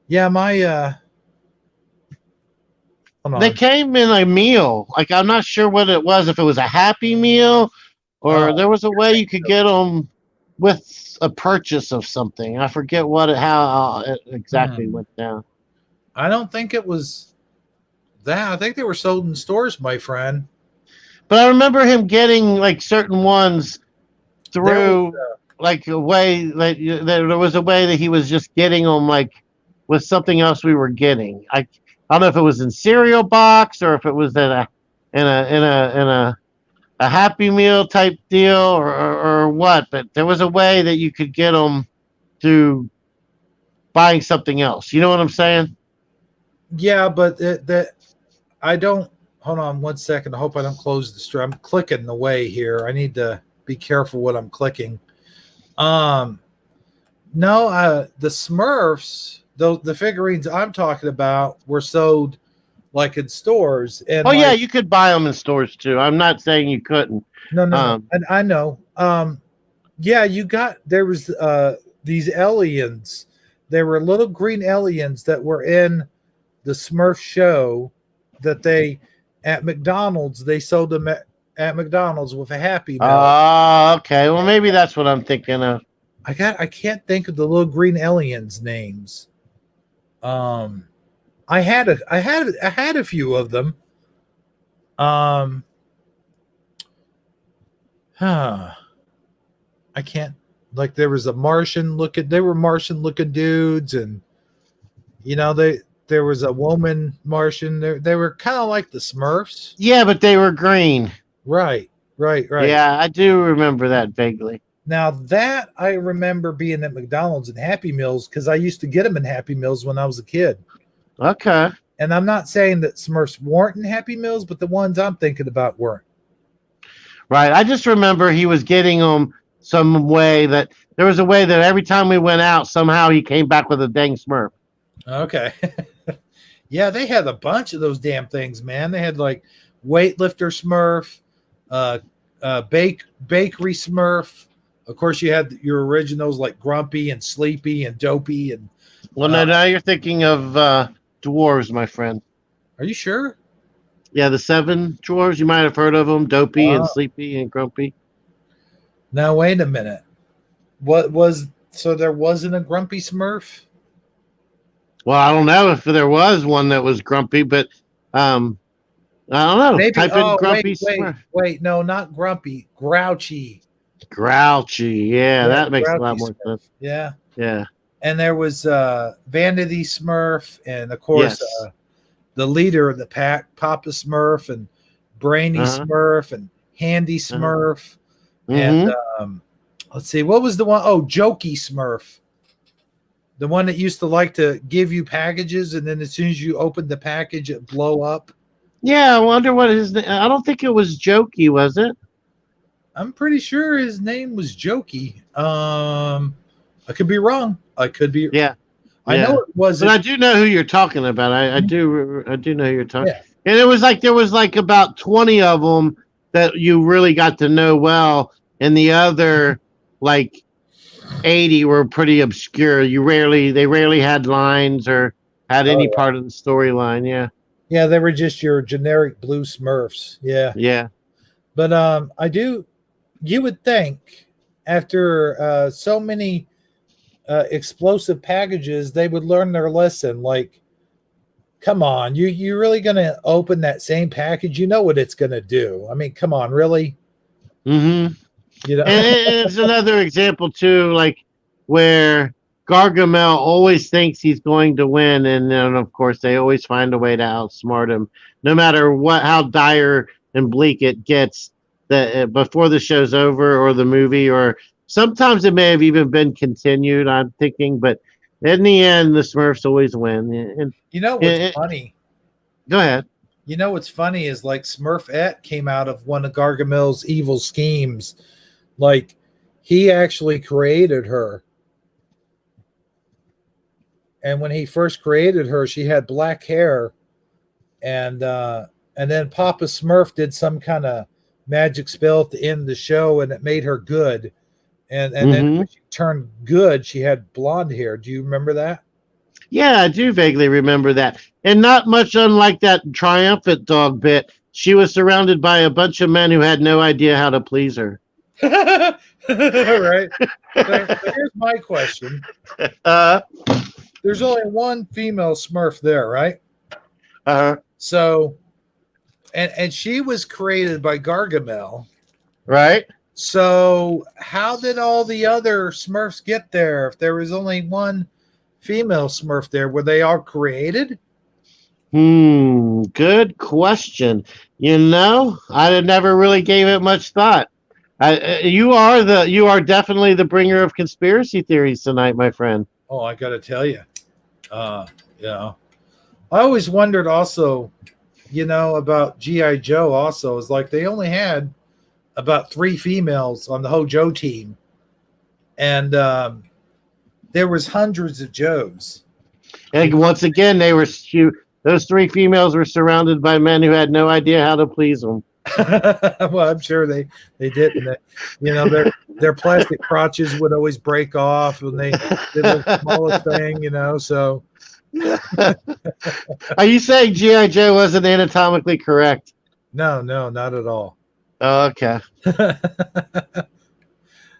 Yeah. They came in a meal. Like I'm not sure what it was. If it was a Happy Meal, or there was a way you could get them with a purchase of something. I forget how it exactly went down. I don't think it was that. I think they were sold in stores, my friend. But I remember him getting like certain ones through like a way like there was a way that he was just getting them like with something else we were getting. I don't know if it was in cereal box or if it was in a a Happy Meal type deal or what, but there was a way that you could get them through buying something else. You know what I'm saying? Yeah, but that I don't. Hold on one second. I hope I don't close the stream. I'm clicking the way here. I need to be careful what I'm clicking. No, the Smurfs, the figurines I'm talking about were sold like in stores, and Oh yeah, like you could buy them in stores too. I'm not saying you couldn't. no, Um, and I know. Yeah, there was these aliens. There were little green aliens that were in the Smurf show that they at McDonald's they sold them at McDonald's with a Happy Meal. okay. Well, maybe that's what I'm thinking of. I can't think of the little green aliens names. Um, I had a few of them. Um, huh. I can't like there was a Martian looking. They were Martian looking dudes, and there was a woman Martian. They were kind of like the Smurfs. Yeah, but they were green. Right. Yeah, I do remember that vaguely. Now that I remember being at McDonald's and Happy Meals because I used to get them in Happy Meals when I was a kid. Okay. And I'm not saying that Smurfs weren't in Happy Meals, but the ones I'm thinking about weren't. Right. I just remember he was getting them some way that there was a way that every time we went out, somehow he came back with a dang Smurf. Okay. Yeah, they had a bunch of those damn things, man. They had like weightlifter Smurf, bakery Smurf. Of course, you had your originals like Grumpy and Sleepy and Dopey. And Well, now you're thinking of dwarves, my friend. are you sure? Yeah, the 7 dwarves. You might have heard of them: Dopey and Sleepy and Grumpy. Now wait a minute. So there wasn't a Grumpy Smurf? Well, I don't know if there was one that was grumpy, but I don't know. Maybe. Type in grumpy Smurf. Wait. No, not Grumpy. Grouchy. Grouchy. Yeah, that makes a lot Grouchy more Smurf. sense. Yeah. Yeah. And there was Vanity Smurf, and of course Yes. the leader of the pack, Papa Smurf, and Brainy Uh-huh. Smurf, and Handy Smurf, Mhm. and let's see, what was the one? Oh, Jokey Smurf, the one that used to like to give you packages, and then as soon as you opened the package, it blow up. Yeah, I wonder what his name. I don't think it was Jokey, was it? I'm pretty sure his name was Jokey. I could be wrong. I could be. Yeah. I know it wasn't. But I do know who you're talking about. I do know who you're talking. Yeah. And it was like there was like about 20 of them that you really got to know well, and the other like 80 were pretty obscure. They rarely had lines or had any part of the storyline. Yeah. Yeah, they were just your generic blue Smurfs. Yeah. Yeah. But you would think after so many explosive packages, they would learn their lesson. Like, come on, you really gonna open that same package? You know what it's gonna do. I mean, come on, really? Mm-hmm. You know, And it's another example too, like where Gargamel always thinks he's going to win, and then of course they always find a way to outsmart him, no matter how dire and bleak it gets. That before the show's over or the movie, or sometimes it may have even been continued. I'm thinking, but in the end, the Smurfs always win. And you know what's funny? Go ahead. You know what's funny is like Smurfette came out of one of Gargamel's evil schemes. Like he actually created her. And when he first created her, she had black hair. And then Papa Smurf did some kind of magic spell at the end of the show, and it made her good. And then when she turned good, she had blonde hair. Do you remember that? Yeah, I do vaguely remember that. And not much unlike that triumphant dog bit, she was surrounded by a bunch of men who had no idea how to please her. Right. But here's my question. There's only one female Smurf there, right? So, and she was created by Gargamel. Right. So how did all the other Smurfs get there if there was only one female Smurf there? Were they all created? Good question. I never really gave it much thought. You are definitely the bringer of conspiracy theories tonight, my friend. Oh, I got to tell you, you know, I always wondered also, about GI Joe. Also, is like they only had about 3 females on the whole Joe team, and there was hundreds of Joes. And once again, those 3 females were surrounded by men who had no idea how to please them. Well, I'm sure they didn't. Their plastic crotches would always break off when they did the smallest thing. So Are you saying GI Joe wasn't anatomically correct? no, not at all. Oh, okay.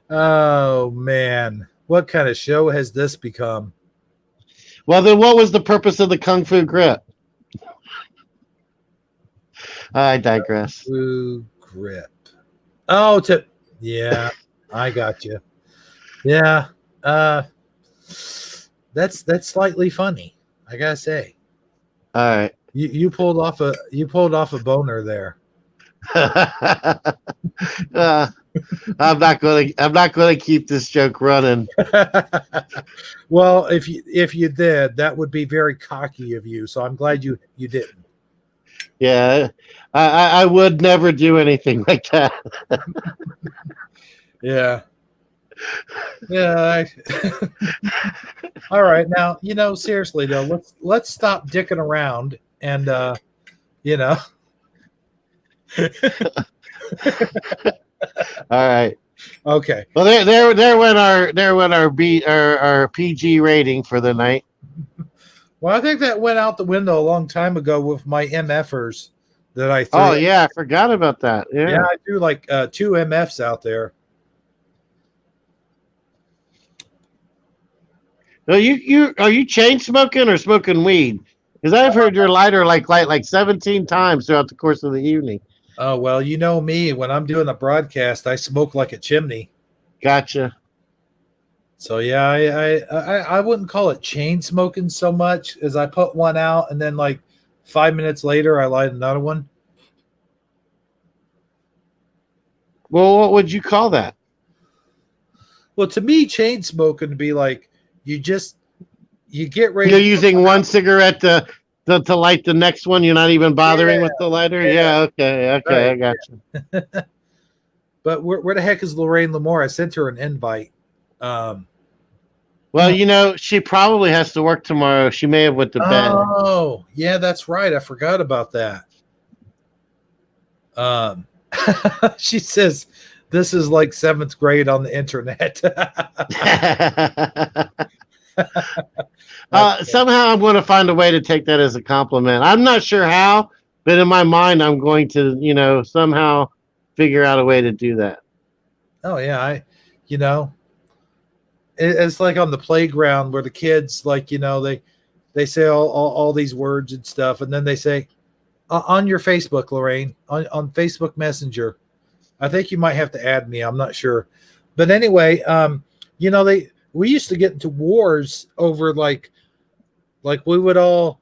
Oh man, what kind of show has this become? Well, then what was the purpose of the Kung Fu grip? I digress. True grip. Oh, yeah, I got you. Yeah, that's slightly funny, I gotta say. All right. You pulled off a boner there. I'm not gonna keep this joke running. Well, if you did, that would be very cocky of you. So I'm glad you didn't. Yeah, I would never do anything like that. Yeah. All right, now seriously though, let's stop dicking around and All right. Okay. Well, there went our PG rating for the night. Well, I think that went out the window a long time ago with my MFers that I threw. Oh yeah, I forgot about that. Yeah, I threw like 2 MFs out there. Are you chain smoking or smoking weed? Because I've heard your lighter light like 17 times throughout the course of the evening. Oh well, you know me. When I'm doing a broadcast, I smoke like a chimney. Gotcha. So yeah, I wouldn't call it chain smoking so much as I put one out and then like 5 minutes later I light another one. Well, what would you call that? Well, to me, chain smoking would be like you get ready. You're using one cigarette to light the next one. You're not even bothering with the lighter. Yeah. Okay. Right, I got you. But where the heck is Lorraine Lamore? I sent her an invite. Well, she probably has to work tomorrow. She may have went to bed. Oh, yeah, that's right. I forgot about that. She says this is like 7th grade on the internet. Somehow I'm going to find a way to take that as a compliment. I'm not sure how, but in my mind, I'm going to, somehow figure out a way to do that. Oh yeah, it's like on the playground where the kids they say all these words and stuff, and then they say on your Facebook, Lorraine, on Facebook Messenger. I think you might have to add me. I'm not sure, but anyway, we used to get into wars over like we would all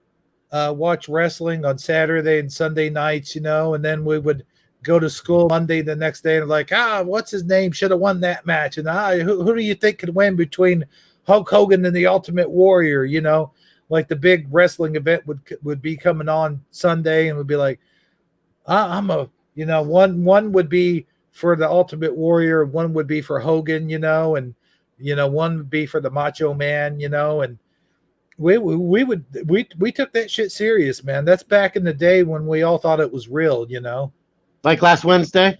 watch wrestling on Saturday and Sunday nights, and then we would go to school Monday the next day and like, what's his name should have won that match, and who do you think could win between Hulk Hogan and the Ultimate Warrior? Like the big wrestling event would be coming on Sunday, and would be like, one would be for the Ultimate Warrior, one would be for Hogan, and one would be for the Macho Man, and we took that shit serious, man. That's back in the day when we all thought it was real, Like last Wednesday?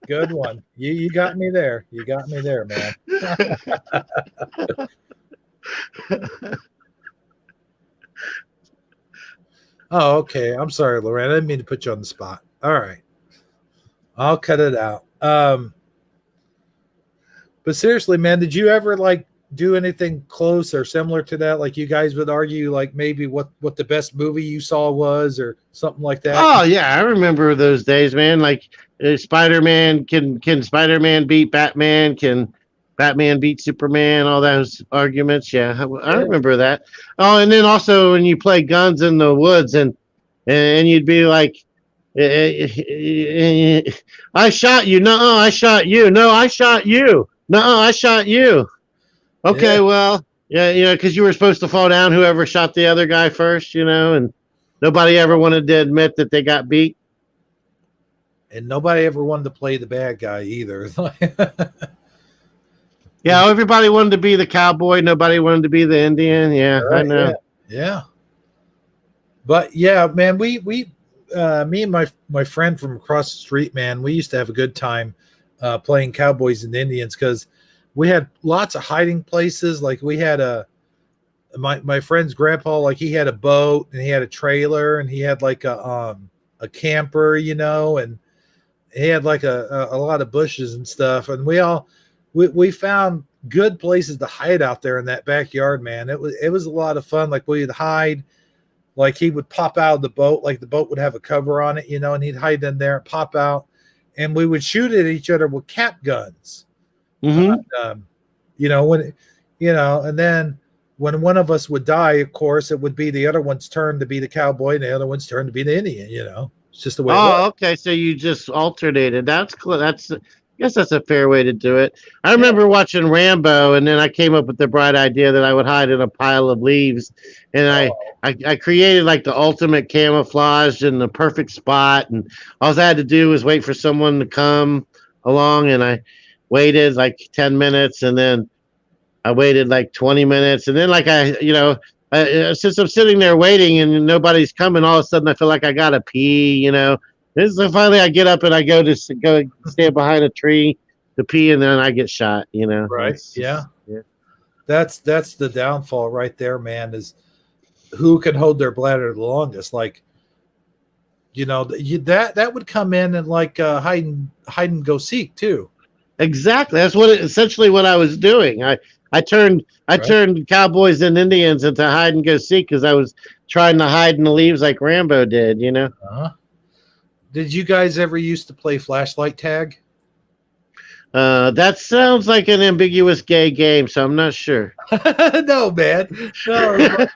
Good one. You got me there. You got me there, man. Oh, okay. I'm sorry, Lorraine. I didn't mean to put you on the spot. All right. I'll cut it out. But seriously, man, did you ever do anything close or similar to that? Like you guys would argue like maybe what the best movie you saw was or something like that? Oh yeah, I remember those days, man. Like Spider-Man, can Spider-Man beat Batman? Can Batman beat Superman, all those arguments. Yeah, I remember that. Oh, and then also when you play guns in the woods and you'd be like, I shot you. No, I shot you. No, I shot you. No, I shot you. Okay, Yeah. well, yeah, because you were supposed to fall down. Whoever shot the other guy first, and nobody ever wanted to admit that they got beat. And nobody ever wanted to play the bad guy either. Yeah, everybody wanted to be the cowboy. Nobody wanted to be the Indian. Yeah, I Right, know. yeah. But yeah, man, we me and my friend from across the street, man, we used to have a good time playing cowboys and Indians because we had lots of hiding places. Like we had my friend's grandpa, like he had a boat and he had a trailer and he had like a camper, and he had like a lot of bushes and stuff, and we found good places to hide out there in that backyard, man. It was a lot of fun. Like we'd hide, like he would pop out of the boat, like the boat would have a cover on it, and he'd hide in there and pop out, and we would shoot at each other with cap guns. Mm-hmm. And then when one of us would die, of course, it would be the other one's turn to be the cowboy and the other one's turn to be the Indian. It's just the way. Oh, okay. So you just alternated. That's cool. I guess that's a fair way to do it. I remember watching Rambo, and then I came up with the bright idea that I would hide in a pile of leaves, and I created like the ultimate camouflage in the perfect spot, and all I had to do was wait for someone to come along, and I waited like 10 minutes, and then I waited like 20 minutes, and then since I'm sitting there waiting and nobody's coming, all of a sudden I feel like I gotta pee. So finally I get up and I go stand behind a tree to pee, and then I get shot. Right? Yeah. That's the downfall right there, man. Is who can hold their bladder the longest? Like, that would come in and like hide and go seek too. Exactly. That's essentially what I was doing. I turned cowboys and Indians into hide and go seek because I was trying to hide in the leaves like Rambo did. Uh-huh. Did you guys ever used to play flashlight tag? That sounds like an ambiguous gay game, so I'm not sure. No, man. No.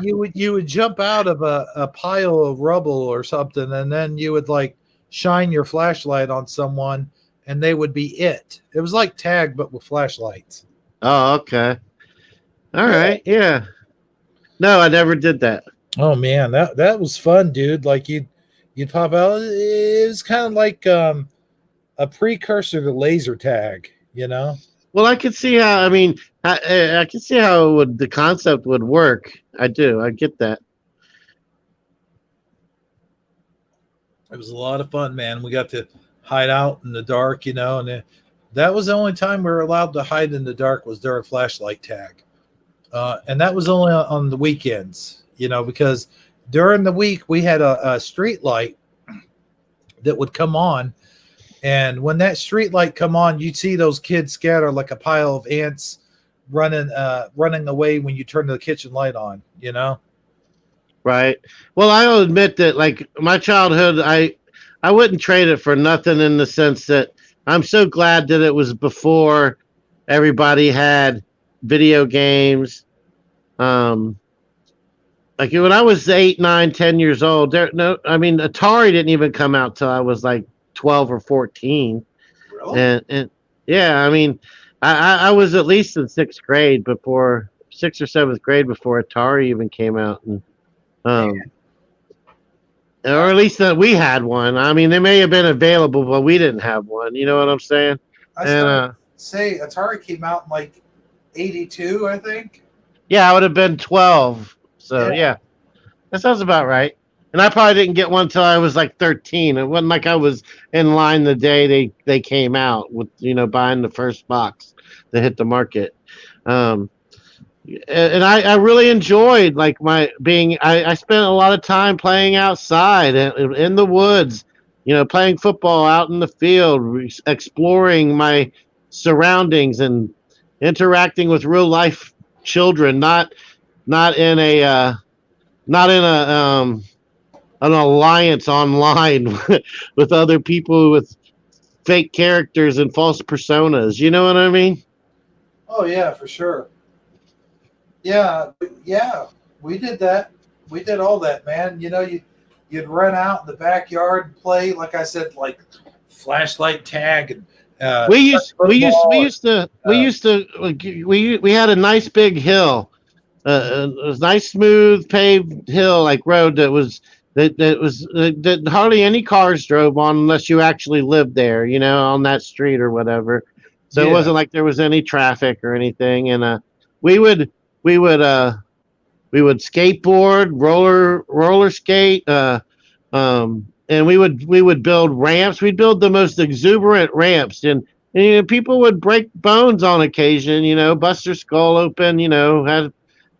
You would jump out of a pile of rubble or something, and then you would like shine your flashlight on someone, and they would be it. It was like tag, but with flashlights. Oh, okay. All right. Yeah. No, I never did that. Oh man, that was fun, dude. Like you'd pop out. It was kind of like a precursor to laser tag, Well, I could see how. I mean, I can see how the concept would work. I do. I get that. It was a lot of fun, man. We got to hide out in the dark, and that was the only time we were allowed to hide in the dark was during flashlight tag. And that was only on the weekends, because during the week we had a street light that would come on. And when that street light come on, you'd see those kids scatter like a pile of ants running away when you turn the kitchen light on, Right. Well, I'll admit that like my childhood, I wouldn't trade it for nothing in the sense that I'm so glad that it was before everybody had video games. Like when I was 8, 9, 10 years old, Atari didn't even come out till I was like 12 or 14. Really? And yeah, I was at least in 6th or 7th grade before Atari even came out. And, or at least that we had one. They may have been available, but we didn't have one. You know what I'm saying? Say Atari came out in like 82, I think. Yeah, I would have been 12. So yeah, that sounds about right. And I probably didn't get one until I was like 13. It wasn't like I was in line the day they came out with buying the first box that hit the market. And I really enjoyed like I spent a lot of time playing outside in the woods, playing football out in the field, exploring my surroundings and interacting with real life children, not in an alliance online with other people with fake characters and false personas. You know what I mean? Oh yeah, for sure. Yeah, we did that. We did all that, man. You'd run out in the backyard and play, like I said, like flashlight tag and We football. had a nice big hill, a nice smooth paved hill like road that hardly any cars drove on unless you actually lived there, on that street or whatever. So it Yeah. wasn't like there was any traffic or anything. And we would we would we would skateboard, roller skate, and we would build ramps. We'd build the most exuberant ramps, and people would break bones on occasion. Bust their skull open.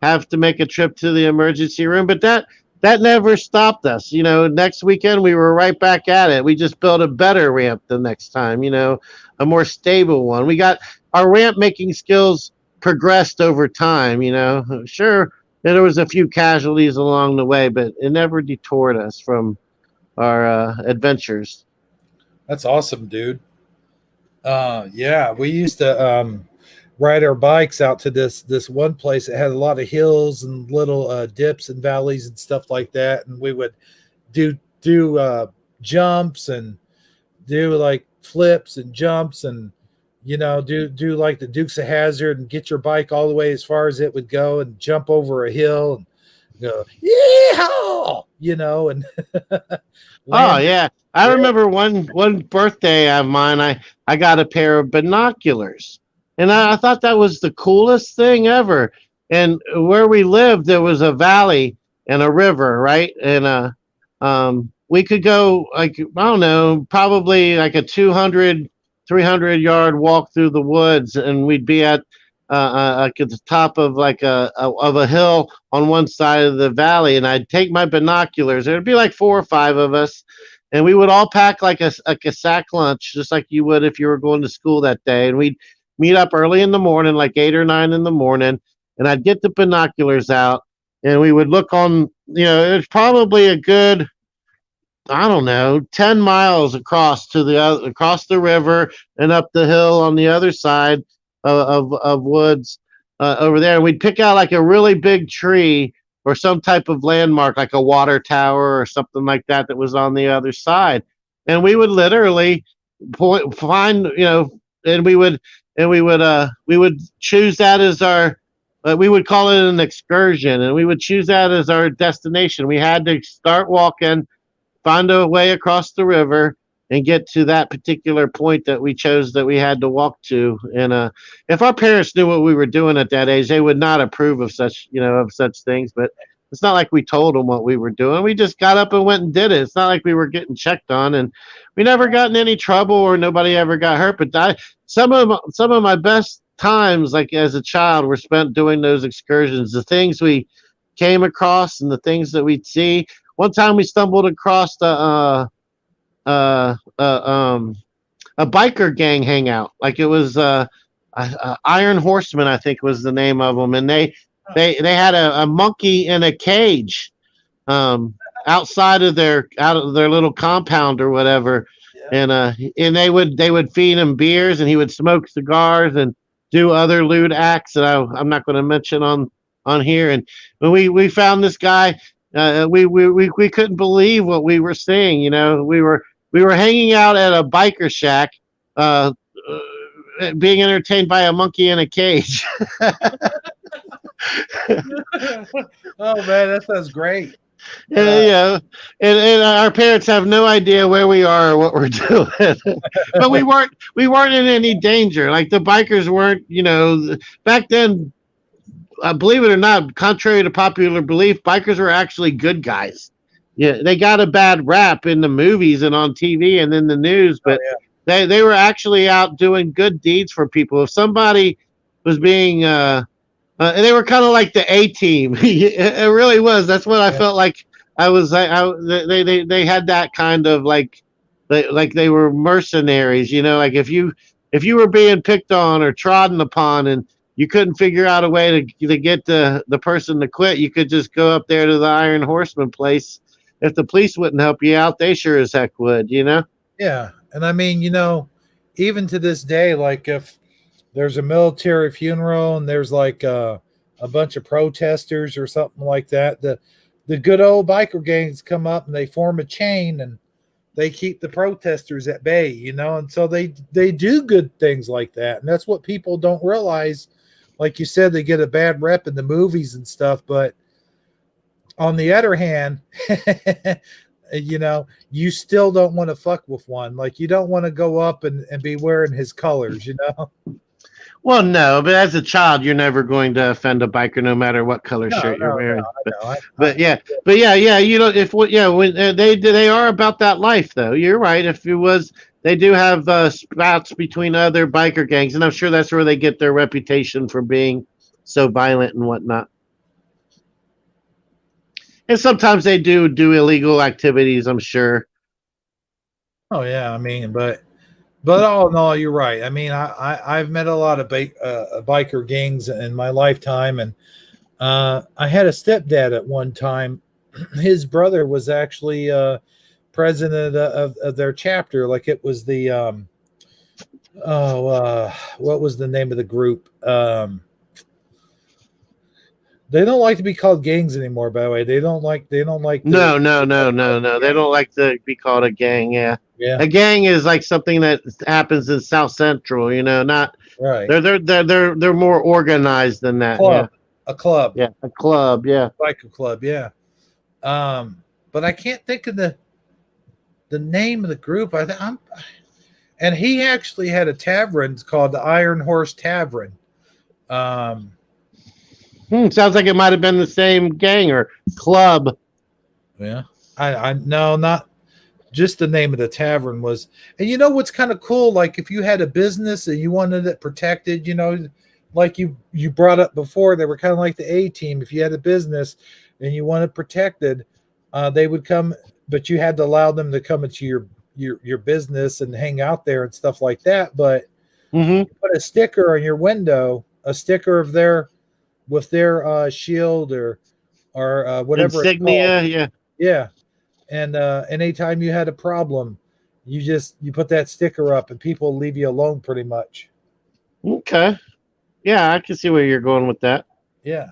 Have to make a trip to the emergency room, but that never stopped us. Next weekend we were right back at it. We just built a better ramp the next time. A more stable one. We got our ramp making skills progressed over time. Sure, there was a few casualties along the way, but it never detoured us from our adventures. That's awesome, dude. Yeah, we used to ride our bikes out to this one place that had a lot of hills and little dips and valleys and stuff like that, and we would do jumps and do like flips and jumps and do like the Dukes of Hazzard and get your bike all the way as far as it would go and jump over a hill and go yeehaw, and Oh yeah, I remember one birthday of mine. I got a pair of binoculars, and I thought that was the coolest thing ever. And where we lived, there was a valley and a river, right? And we could go like I don't know, probably like a 200, 300 yard walk through the woods, and we'd be like at the top of like a hill on one side of the valley, and I'd take my binoculars. There'd be like 4 or 5 of us, and we would all pack like a sack lunch, just like you would if you were going to school that day. And we'd meet up early in the morning, like 8 or 9 in the morning, and I'd get the binoculars out, and we would look on. It was probably a good, I don't know, 10 miles across across the river and up the hill on the other side of woods over there. And we'd pick out like a really big tree or some type of landmark, like a water tower or something like that was on the other side. And we would literally find, and we would choose that as our, we would call it an excursion, and we would choose that as our destination. We had to start walking, find a way across the river, and get to that particular point that we chose that we had to walk to. And if our parents knew what we were doing at that age, they would not approve of such things. But it's not like we told them what we were doing. We just got up and went and did it. It's not like we were getting checked on, and we never got in any trouble or nobody ever got hurt. But some of my best times, like as a child, were spent doing those excursions. The things we came across and the things that we'd see. One time we stumbled across a biker gang hangout. Like it was Iron Horseman, I think was the name of them, and they had a monkey in a cage outside of their little compound or whatever. Yeah. And they would feed him beers, and he would smoke cigars and do other lewd acts that I'm not going to mention on here. And when we found this guy. We couldn't believe what we were seeing. We were hanging out at a biker shack, being entertained by a monkey in a cage. Oh man, that sounds great. And our parents have no idea where we are or what we're doing. But we weren't in any danger. Like the bikers weren't. Back then. Believe it or not, contrary to popular belief, bikers were actually good guys. Yeah, they got a bad rap in the movies and on TV and in the news, but they were actually out doing good deeds for people. If somebody was being, they were kind of like the A team. It really was. That's what I felt like. I was. They had that kind of like they were mercenaries. Like if you were being picked on or trodden upon and you couldn't figure out a way to get the person to quit, you could just go up there to the Iron Horseman place. If the police wouldn't help you out, they sure as heck would, Yeah. And I mean, even to this day, like if there's a military funeral and there's like a bunch of protesters or something like that, the good old biker gangs come up and they form a chain and they keep the protesters at bay, you know, and so they do good things like that. And that's what people don't realize. Like you said, they get a bad rep in the movies and stuff, but on the other hand, you know, you still don't want to fuck with one. Like you don't want to go up and be wearing his colors, you know? Well, no, but as a child, you're never going to offend a biker, no matter what color shirt you're wearing. But yeah, you know, when they are about that life, though. You're right. If it was, they do have spouts between other biker gangs, and I'm sure that's where they get their reputation for being so violent and whatnot. And sometimes they do illegal activities, I'm sure. Oh yeah, I mean, but all in all, you're right. I mean, I've met a lot of biker gangs in my lifetime, and I had a stepdad at one time. His brother was actually president of their chapter. Like it was the what was the name of the group? They don't like to be called gangs anymore. By the way, they don't like. No. They don't like to be called a gang. Yeah. Yeah. A gang is like something that happens in South Central. You know, not Right. They're more organized than that. Club. Yeah. A club. Yeah. A club. Yeah. Biker club. Yeah. But I can't think of the name of the group. And he actually had a tavern called the Iron Horse Tavern. Sounds like it might have been the same gang or club. Yeah. I no, not just the name of the tavern was. And you know what's kind of cool? Like if you had a business and you wanted it protected, you know, like you brought up before, they were kind of like the A team. If you had a business and you wanted protected, they would come, but you had to allow them to come into your business and hang out there and stuff like that. But you put a sticker on your window, a sticker of their with their shield or whatever insignia, yeah. And anytime you had a problem, you put that sticker up and people leave you alone pretty much. Okay. Yeah, I can see where you're going with that. Yeah.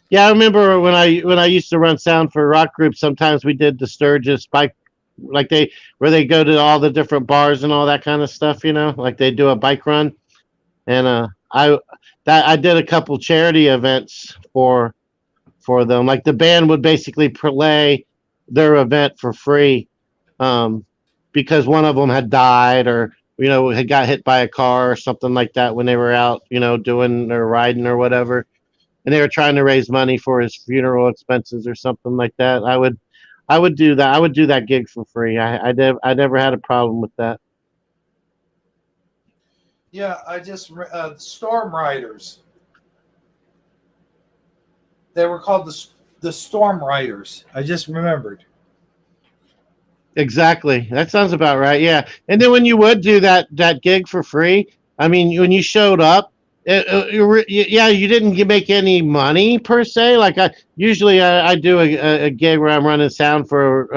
Yeah, I remember when I used to run sound for rock groups, sometimes we did the Sturgis bike, like where they go to all the different bars and all that kind of stuff, you know, like they do a bike run. And I did a couple charity events for them. Like the band would basically play their event for free, because one of them had died or, you know, had got hit by a car or something like that when they were out, you know, doing or riding or whatever. And they were trying to raise money for his funeral expenses or something like that. I would do that. I would do that gig for free. I never had a problem with that. Yeah, I just Storm Riders. They were called the Storm Riders. I just remembered. Exactly. That sounds about right. Yeah. And then when you would do that gig for free, I mean, when you showed up, you didn't make any money per se. Like I do a gig where I'm running sound for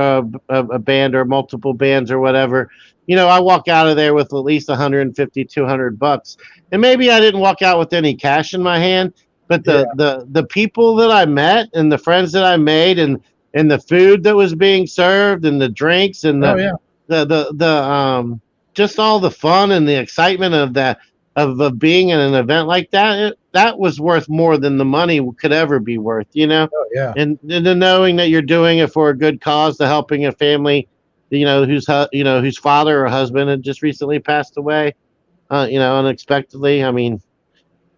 a band or multiple bands or whatever. You know, I walk out of there with at least $150, $200, and maybe I didn't walk out with any cash in my hand, but the people that I met and the friends that I made and the food that was being served and the drinks and the just all the fun and the excitement of that. Of being in an event like that, that was worth more than the money could ever be worth, you know? Oh, yeah. And the knowing that you're doing it for a good cause, to helping a family, you know, whose father or husband had just recently passed away, you know, unexpectedly. I mean,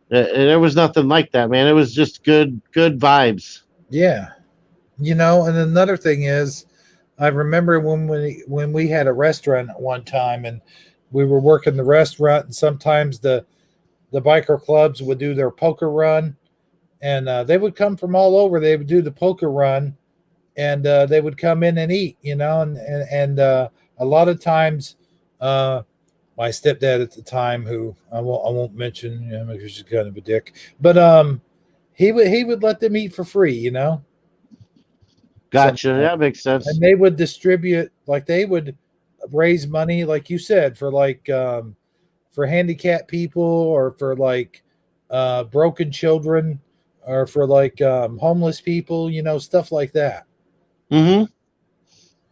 there was nothing like that, man. It was just good vibes. Yeah. You know, and another thing is, I remember when we had a restaurant at one time and we were working the restaurant, and sometimes the biker clubs would do their poker run, and they would come from all over. They would do the poker run, and they would come in and eat, you know, and a lot of times, my stepdad at the time, who I won't mention, you know, because he's kind of a dick, but he would let them eat for free, you know. Gotcha. That makes sense. And they would distribute, like they would raise money, like you said, for like for handicapped people or for like broken children or for like homeless people, you know, stuff like that. Mm-hmm.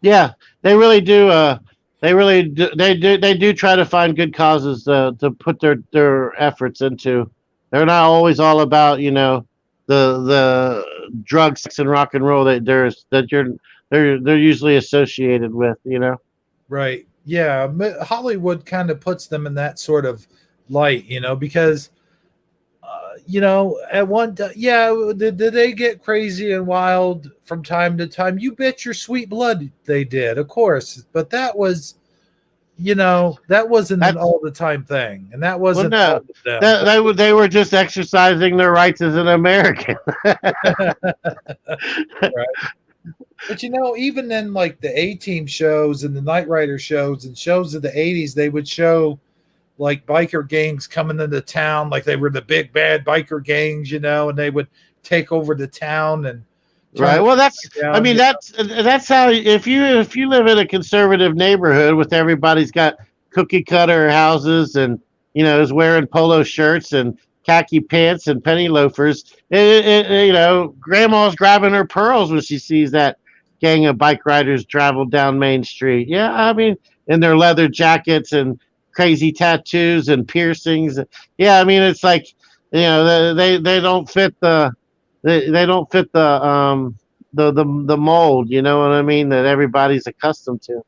Yeah, they really do. They really do, they do try to find good causes to put their efforts into. They're not always all about the drugs, sex, and rock and roll they're usually associated with. Right. Yeah. Hollywood kind of puts them in that sort of light, you know, because, you know, at one time, yeah, did they get crazy and wild from time to time? You bet your sweet blood they did, of course. But that was, you know, that wasn't an That's all the time thing. And that well, wasn't all no, of them. that they were just exercising their rights as an American. Right. But you know, even in like the A Team shows and the Knight Rider shows and shows of the 80s, they would show like biker gangs coming into town, like they were the big bad biker gangs, you know, and they would take over the town and turn Right. it Well, I down. mean, that's how if you live in a conservative neighborhood with everybody's got cookie cutter houses and is wearing polo shirts and khaki pants and penny loafers, grandma's grabbing her pearls when she sees that gang of bike riders travel down Main Street. Yeah, I mean, in their leather jackets and crazy tattoos and piercings. Yeah, I mean, it's like they don't fit they don't fit the mold, you know what I mean, that everybody's accustomed to.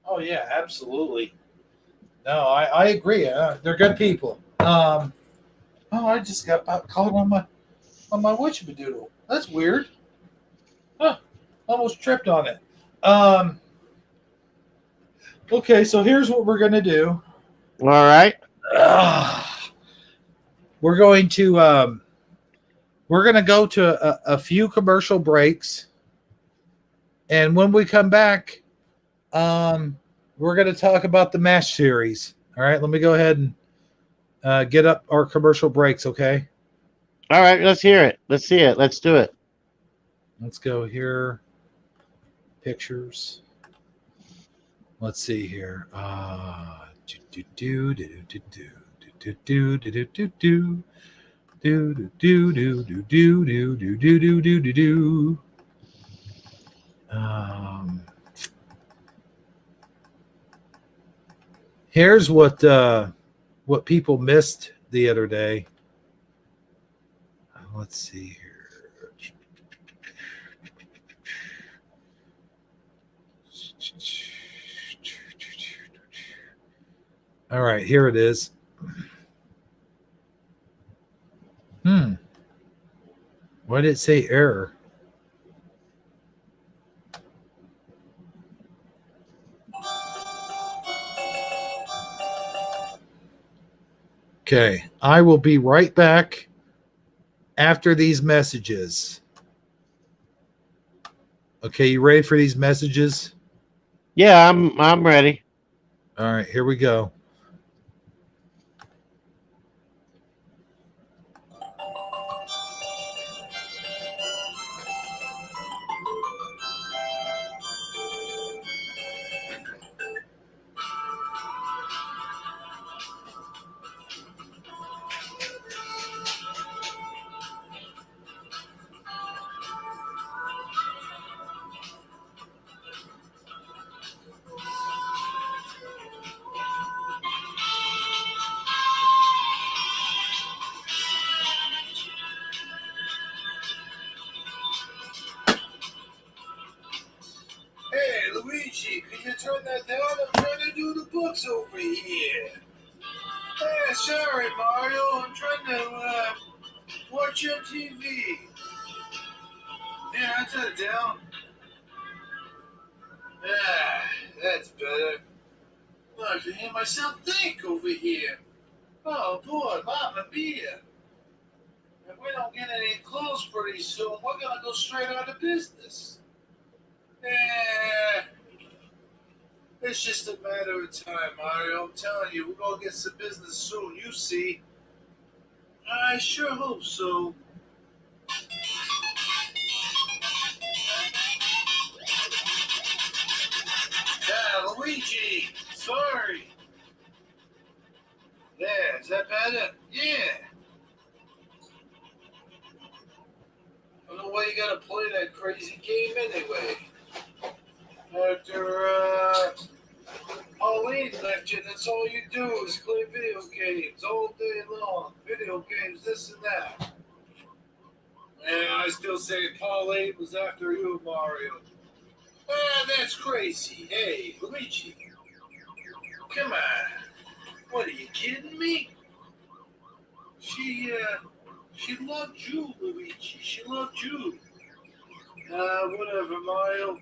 Oh yeah, absolutely. No, I agree. They're good people. Oh, I just got caught on my witchabadoodle. That's weird. Huh, almost tripped on it. Um, okay, so here's what we're gonna do. All right. We're going to go to a few commercial breaks, and when we come back, we're going to talk about the MASH series. All right, let me go ahead and get up our commercial breaks. Okay, All right, let's hear it. Let's see it. Let's do it. let's go here. Pictures. Let's see here. Do do do do do do do do do do. Do do do do do do do do do do do do. Here's what people missed the other day. Let's see here. All right, here it is. Why did it say error? Okay, I will be right back after these messages. Okay, you ready for these messages? Yeah, I'm ready. All right, here we go. Hey, Luigi, can you turn that down? I'm trying to do the books over here. Hey, sorry, Mario. I'm trying to watch MTV. Yeah, I turn it down. Ah, that's better. Oh, I can hear myself think over here. Oh, boy, Mamma Mia. If we don't get any clothes pretty soon, we're going to go straight out of business. Yeah. It's just a matter of time, Mario. I'm telling you, we're going to get some business soon. You see. I sure hope so. Luigi, sorry. Yeah, is that better? Yeah. I don't know why you gotta play that crazy game anyway. After Pauline left you, that's all you do is play video games all day long. Video games, this and that. Yeah, I still say Pauline was after you, Mario. That's crazy. Hey, Luigi. Come on. What, are you kidding me? She loved you, Luigi. She loved you. Whatever, Mario.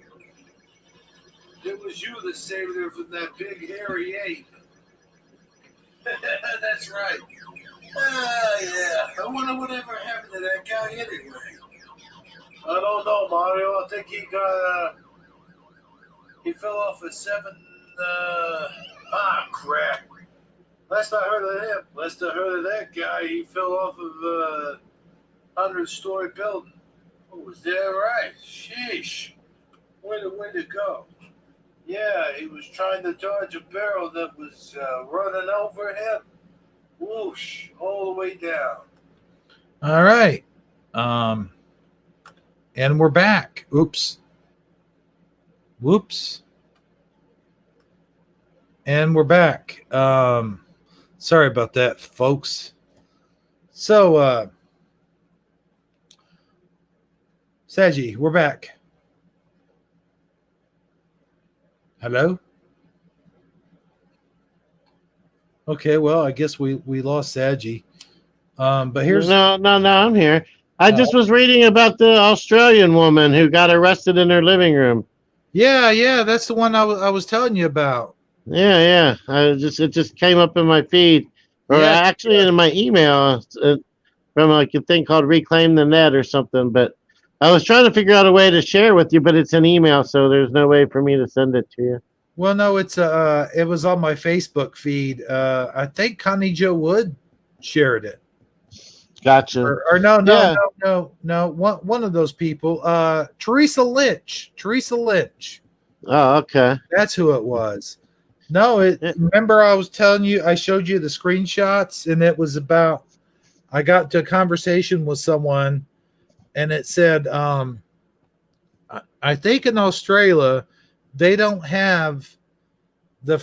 It was you that saved her from that big hairy ape. That's right. Yeah. I wonder whatever happened to that guy anyway. I don't know, Mario. I think he fell off a crap. Last I heard of him, last I heard of that guy, he fell off of a 100-story building. Oh, was that right? Sheesh. Way to go. Yeah, he was trying to dodge a barrel that was running over him. Whoosh, all the way down. All right. And we're back. Oops. Whoops. And we're back. Sorry about that, folks. So, Sagi, we're back. Hello? Okay, well, I guess we lost Sagi. But here's no, I'm here. I just was reading about the Australian woman who got arrested in her living room. Yeah, that's the one I was telling you about. Yeah. It just came up in my feed, or actually in my email from like a thing called Reclaim the Net or something. But I was trying to figure out a way to share with you, but it's an email, so there's no way for me to send it to you. Well, no, it was on my Facebook feed. I think Connie Joe Wood shared it. Gotcha. Or no. One of those people. Teresa Lynch. Oh, okay. That's who it was. No, remember I was telling you, I showed you the screenshots, and it was about, I got to a conversation with someone, and it said, I think in Australia, they don't have the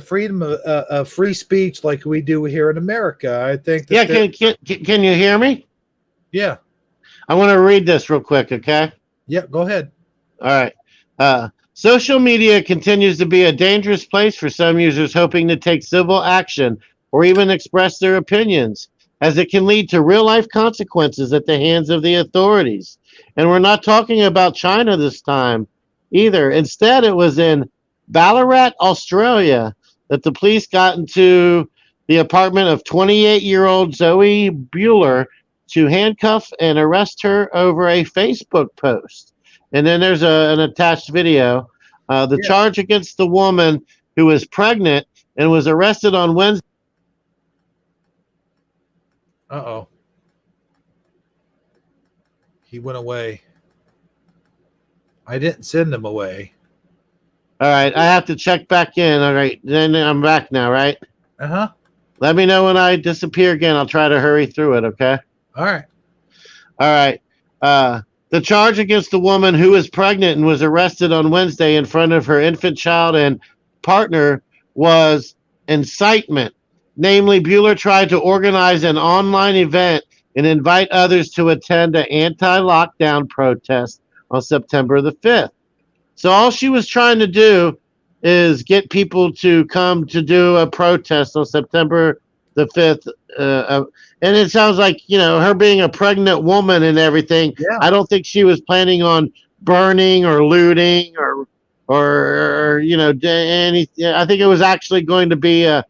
freedom of free speech like we do here in America. I think. Can you hear me? Yeah. I want to read this real quick, okay? Yeah, go ahead. All right. Social media continues to be a dangerous place for some users hoping to take civil action or even express their opinions, as it can lead to real-life consequences at the hands of the authorities. And we're not talking about China this time either. Instead, it was in Ballarat, Australia, that the police got into the apartment of 28-year-old Zoe Bueller to handcuff and arrest her over a Facebook post. And then there's an attached video. The charge against the woman who was pregnant and was arrested on Wednesday. Uh-oh. He went away. I didn't send him away. All right, I have to check back in. All right, then I'm back now, right? Uh-huh. Let me know when I disappear again. I'll try to hurry through it, okay? All right. The charge against the woman who was pregnant and was arrested on Wednesday in front of her infant child and partner was incitement. Namely, Bueller tried to organize an online event and invite others to attend an anti-lockdown protest on September the 5th. So all she was trying to do is get people to come to do a protest on September the 5th. And it sounds like, her being a pregnant woman and everything, I don't think she was planning on burning or looting or anything. I think it was actually going to be a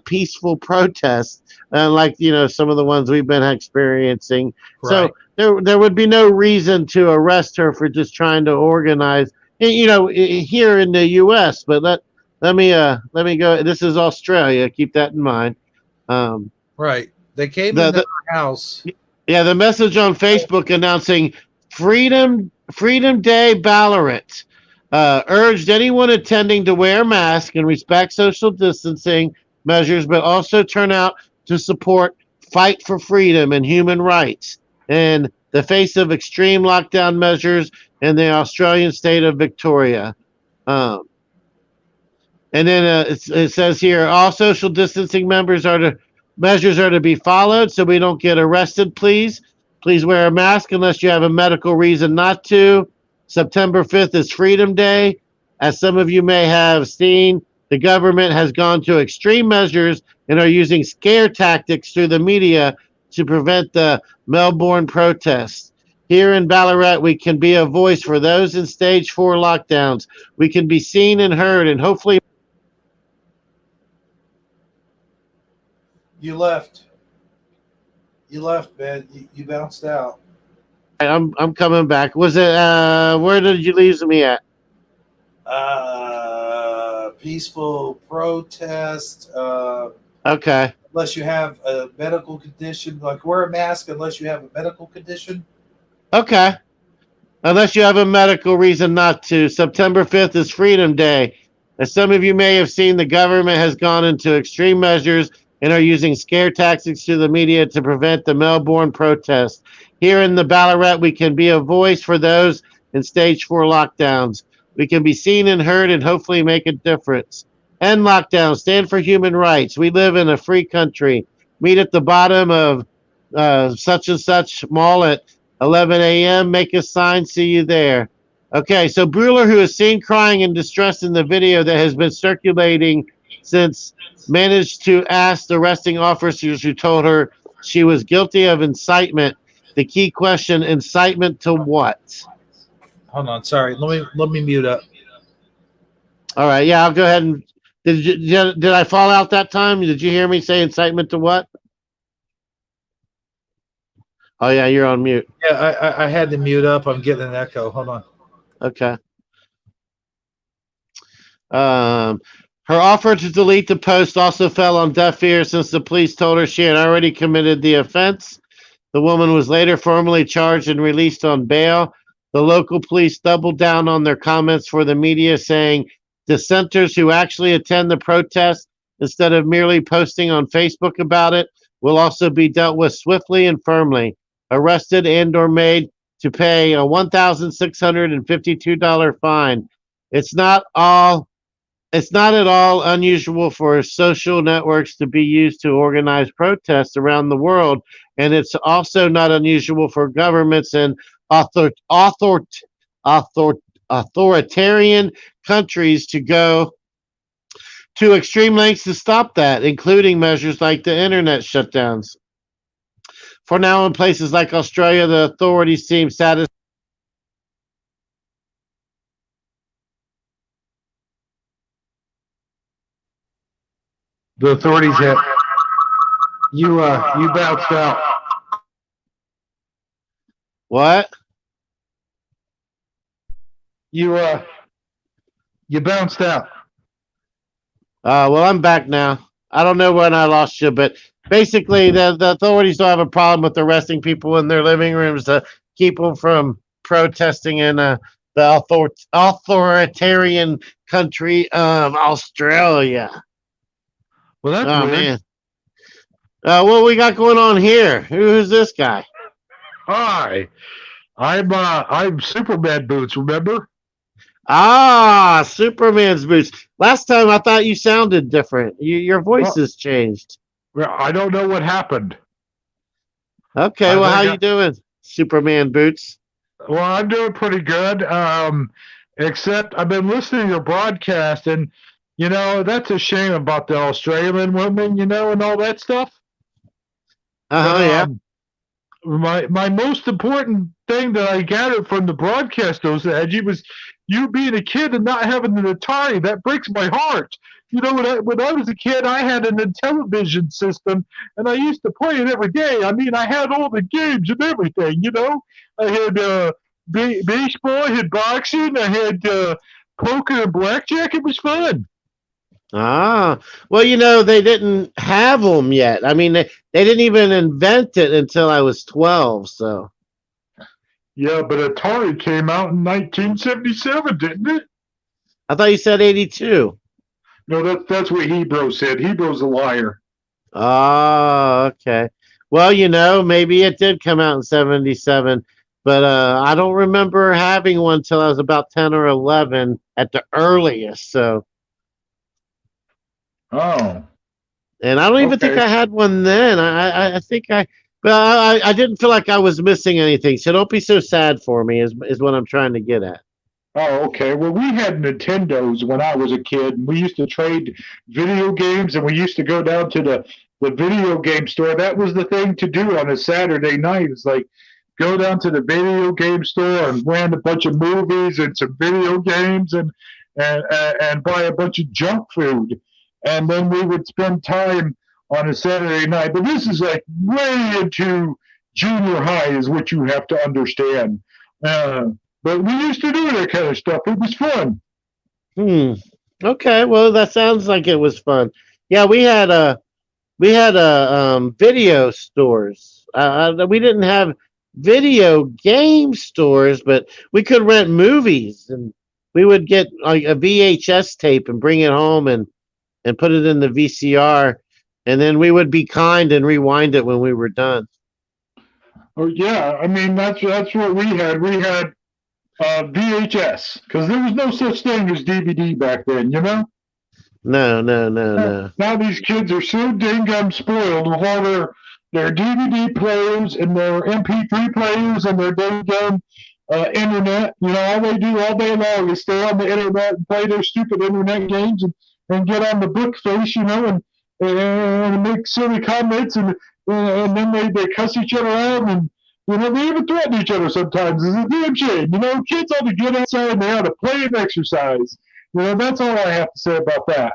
peaceful protest, like, some of the ones we've been experiencing. Right. So there would be no reason to arrest her for just trying to organize, here in the U.S. But let me go. This is Australia. Keep that in mind. Right. They came into our house. Yeah, the message on Facebook announcing Freedom Day Ballarat. Urged anyone attending to wear a mask and respect social distancing measures, but also turn out to support fight for freedom and human rights in the face of extreme lockdown measures in the Australian state of Victoria. Um, and then it says here, all social distancing measures are to be followed so we don't get arrested, please. Please wear a mask unless you have a medical reason not to. September 5th is Freedom Day. As some of you may have seen, the government has gone to extreme measures and are using scare tactics through the media to prevent the Melbourne protests. Here in Ballarat, we can be a voice for those in stage 4 lockdowns. We can be seen and heard, and hopefully. You left. You left, man. You bounced out. I'm coming back. Was it where did you leave me at? Peaceful protest. Okay. Unless you have a medical condition, like wear a mask unless you have a medical condition. Okay. Unless you have a medical reason not to. September 5th is Freedom Day. As some of you may have seen, the government has gone into extreme measures and are using scare tactics to the media to prevent the Melbourne protests. Here in the Ballarat, we can be a voice for those in stage 4 lockdowns. We can be seen and heard and hopefully make a difference. End lockdown. Stand for human rights. We live in a free country. Meet at the bottom of such and such mall at 11 a.m. Make a sign. See you there. Okay, so Bruler, who is seen crying and distressed in the video that has been circulating since, managed to ask the arresting officers who told her she was guilty of incitement. The key question: incitement to what? Hold on, sorry. Let me mute up. All right, yeah, I'll go ahead and did I fall out that time? Did you hear me say incitement to what? Oh yeah, you're on mute. Yeah, I had to mute up. I'm getting an echo. Hold on. Okay. Her offer to delete the post also fell on deaf ears since the police told her she had already committed the offense. The woman was later formally charged and released on bail. The local police doubled down on their comments for the media, saying dissenters who actually attend the protest, instead of merely posting on Facebook about it, will also be dealt with swiftly and firmly, arrested and or made to pay a $1,652 fine. It's not at all unusual for social networks to be used to organize protests around the world, and it's also not unusual for governments and authoritarian countries to go to extreme lengths to stop that, including measures like the internet shutdowns. For now, in places like Australia, the authorities seem satisfied. The authorities have you bounced out. What? You bounced out. Well, I'm back now. I don't know when I lost you, but basically, the authorities don't have a problem with arresting people in their living rooms to keep them from protesting in the authoritarian country of Australia. Well, that's Oh weird. man. What we got going on here? Who's this guy? Hi, I'm Superman Boots. Remember? Ah, Superman's boots. Last time I thought you sounded different. Your voice has changed. Well, I don't know what happened. Okay, well, how you doing, Superman boots? Well, I'm doing pretty good. Except I've been listening to your broadcast, and that's a shame about the Australian women, and all that stuff. Yeah. My most important thing that I gathered from the broadcast, though, Sagi, was you being a kid and not having an Atari. That breaks my heart. When I was a kid, I had an Intellivision system, and I used to play it every day. I mean, I had all the games and everything, I had baseball, I had boxing, I had poker and blackjack. It was fun. Ah, well, they didn't have them yet. I mean, they didn't even invent it until I was 12, so. Yeah, but Atari came out in 1977, didn't it? I thought you said 82. No, that's what Hebrew said. Hebrew's a liar. Oh, okay. Well, maybe it did come out in 77, but I don't remember having one till I was about 10 or 11 at the earliest. So, Oh, and I don't even think okay. I had one then. I think but I didn't feel like I was missing anything. So don't be so sad for me. Is what I'm trying to get at. Oh, okay. Well, we had Nintendos when I was a kid, and we used to trade video games, and we used to go down to the video game store. That was the thing to do on a Saturday night. Is like go down to the video game store and rent a bunch of movies and some video games and buy a bunch of junk food, and then we would spend time on a Saturday night. But this is like way into junior high, is what you have to understand. But we used to do that kind of stuff. It was fun. Okay. Well, that sounds like it was fun. Yeah, we had video stores. We didn't have video game stores, but we could rent movies, and we would get like a VHS tape and bring it home and put it in the VCR, and then we would be kind and rewind it when we were done. Oh yeah, I mean that's what we had. We had VHS because there was no such thing as DVD back then. No. Now these kids are so dang spoiled with all their DVD players and their MP3 players and their dang internet. All they do all day long is stay on the internet and play their stupid internet games and get on the book face, and make silly comments and then they cuss each other out and they even threaten each other sometimes. It's a damn shame. Kids ought to get outside and they ought to play and exercise. That's all I have to say about that.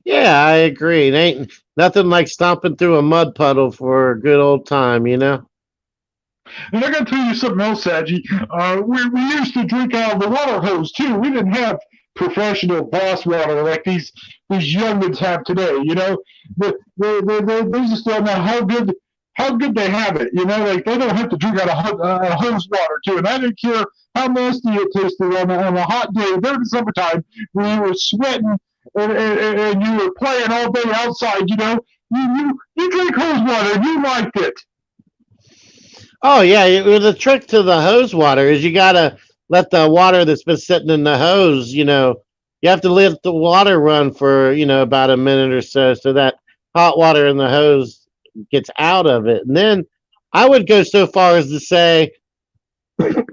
Yeah, I agree. It ain't nothing like stomping through a mud puddle for a good old time. And I got to tell you something else, Sagi. We used to drink out of the water hose too. We didn't have professional boss water like these youngins have today. They just don't know how good they have it. Like they don't have to drink out of hose water too. And I didn't care how nasty it tasted on a hot day during the summertime when you were sweating and you were playing all day outside. You drink hose water and you liked it. Oh yeah, the trick to the hose water is you gotta let the water that's been sitting in the hose, you have to let the water run for about a minute or so that hot water in the hose gets out of it. And then I would go so far as to say that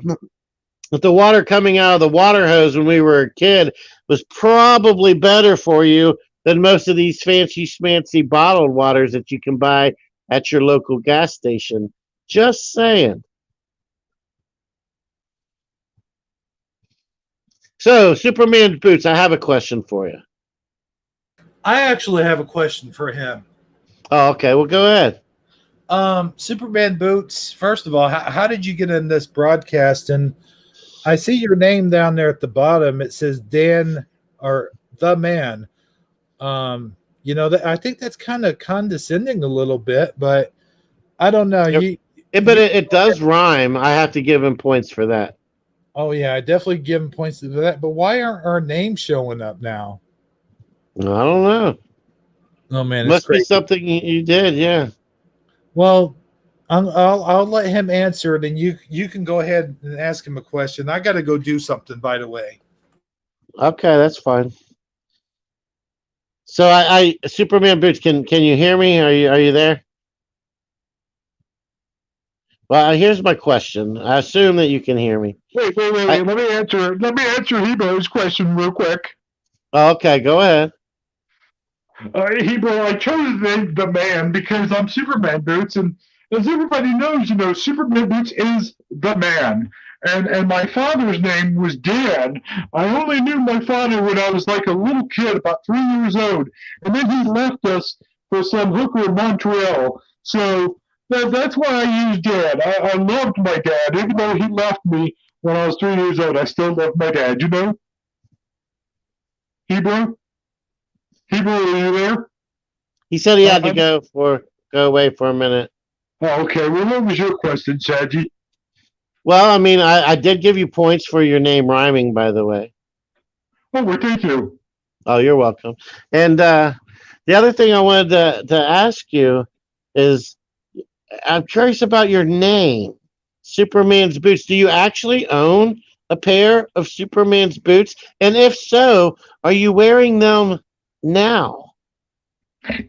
the water coming out of the water hose when we were a kid was probably better for you than most of these fancy schmancy bottled waters that you can buy at your local gas station. Just saying. So, Superman Boots, I have a question for you. I actually have a question for him. Oh, okay. Well, go ahead. Superman Boots, first of all, how did you get in this broadcast? And I see your name down there at the bottom. It says Dan or the man. I think that's kind of condescending a little bit, but I don't know. It does rhyme. I have to give him points for that. Oh yeah, I definitely give him points for that. But why aren't our names showing up now? I don't know. Oh man, must be something you did. Yeah. Well, I'll let him answer it, and you can go ahead and ask him a question. I got to go do something, by the way. Okay, that's fine. So I Superman Boots, can you hear me? Are you there? Well, here's my question. I assume that you can hear me. Wait. Let me answer Hebrew's question real quick. Okay, go ahead. Hebrew, I chose the man because I'm Superman Boots, and as everybody knows, Superman Boots is the man. And my father's name was Dan. I only knew my father when I was like a little kid, about 3 years old, and then he left us for some hooker in Montreal. So that's why I used Dan. I loved my dad, even though he left me when I was 3 years old. I still loved my dad. Hebrew, are you there? He said he had to go away for a minute. Oh, okay. Well, what was your question, Sagi? Well, I mean, I did give you points for your name rhyming, by the way. Oh, well, thank you. Oh, you're welcome. And the other thing I wanted to ask you is I'm curious about your name, Superman's Boots. Do you actually own a pair of Superman's boots? And if so, are you wearing them now?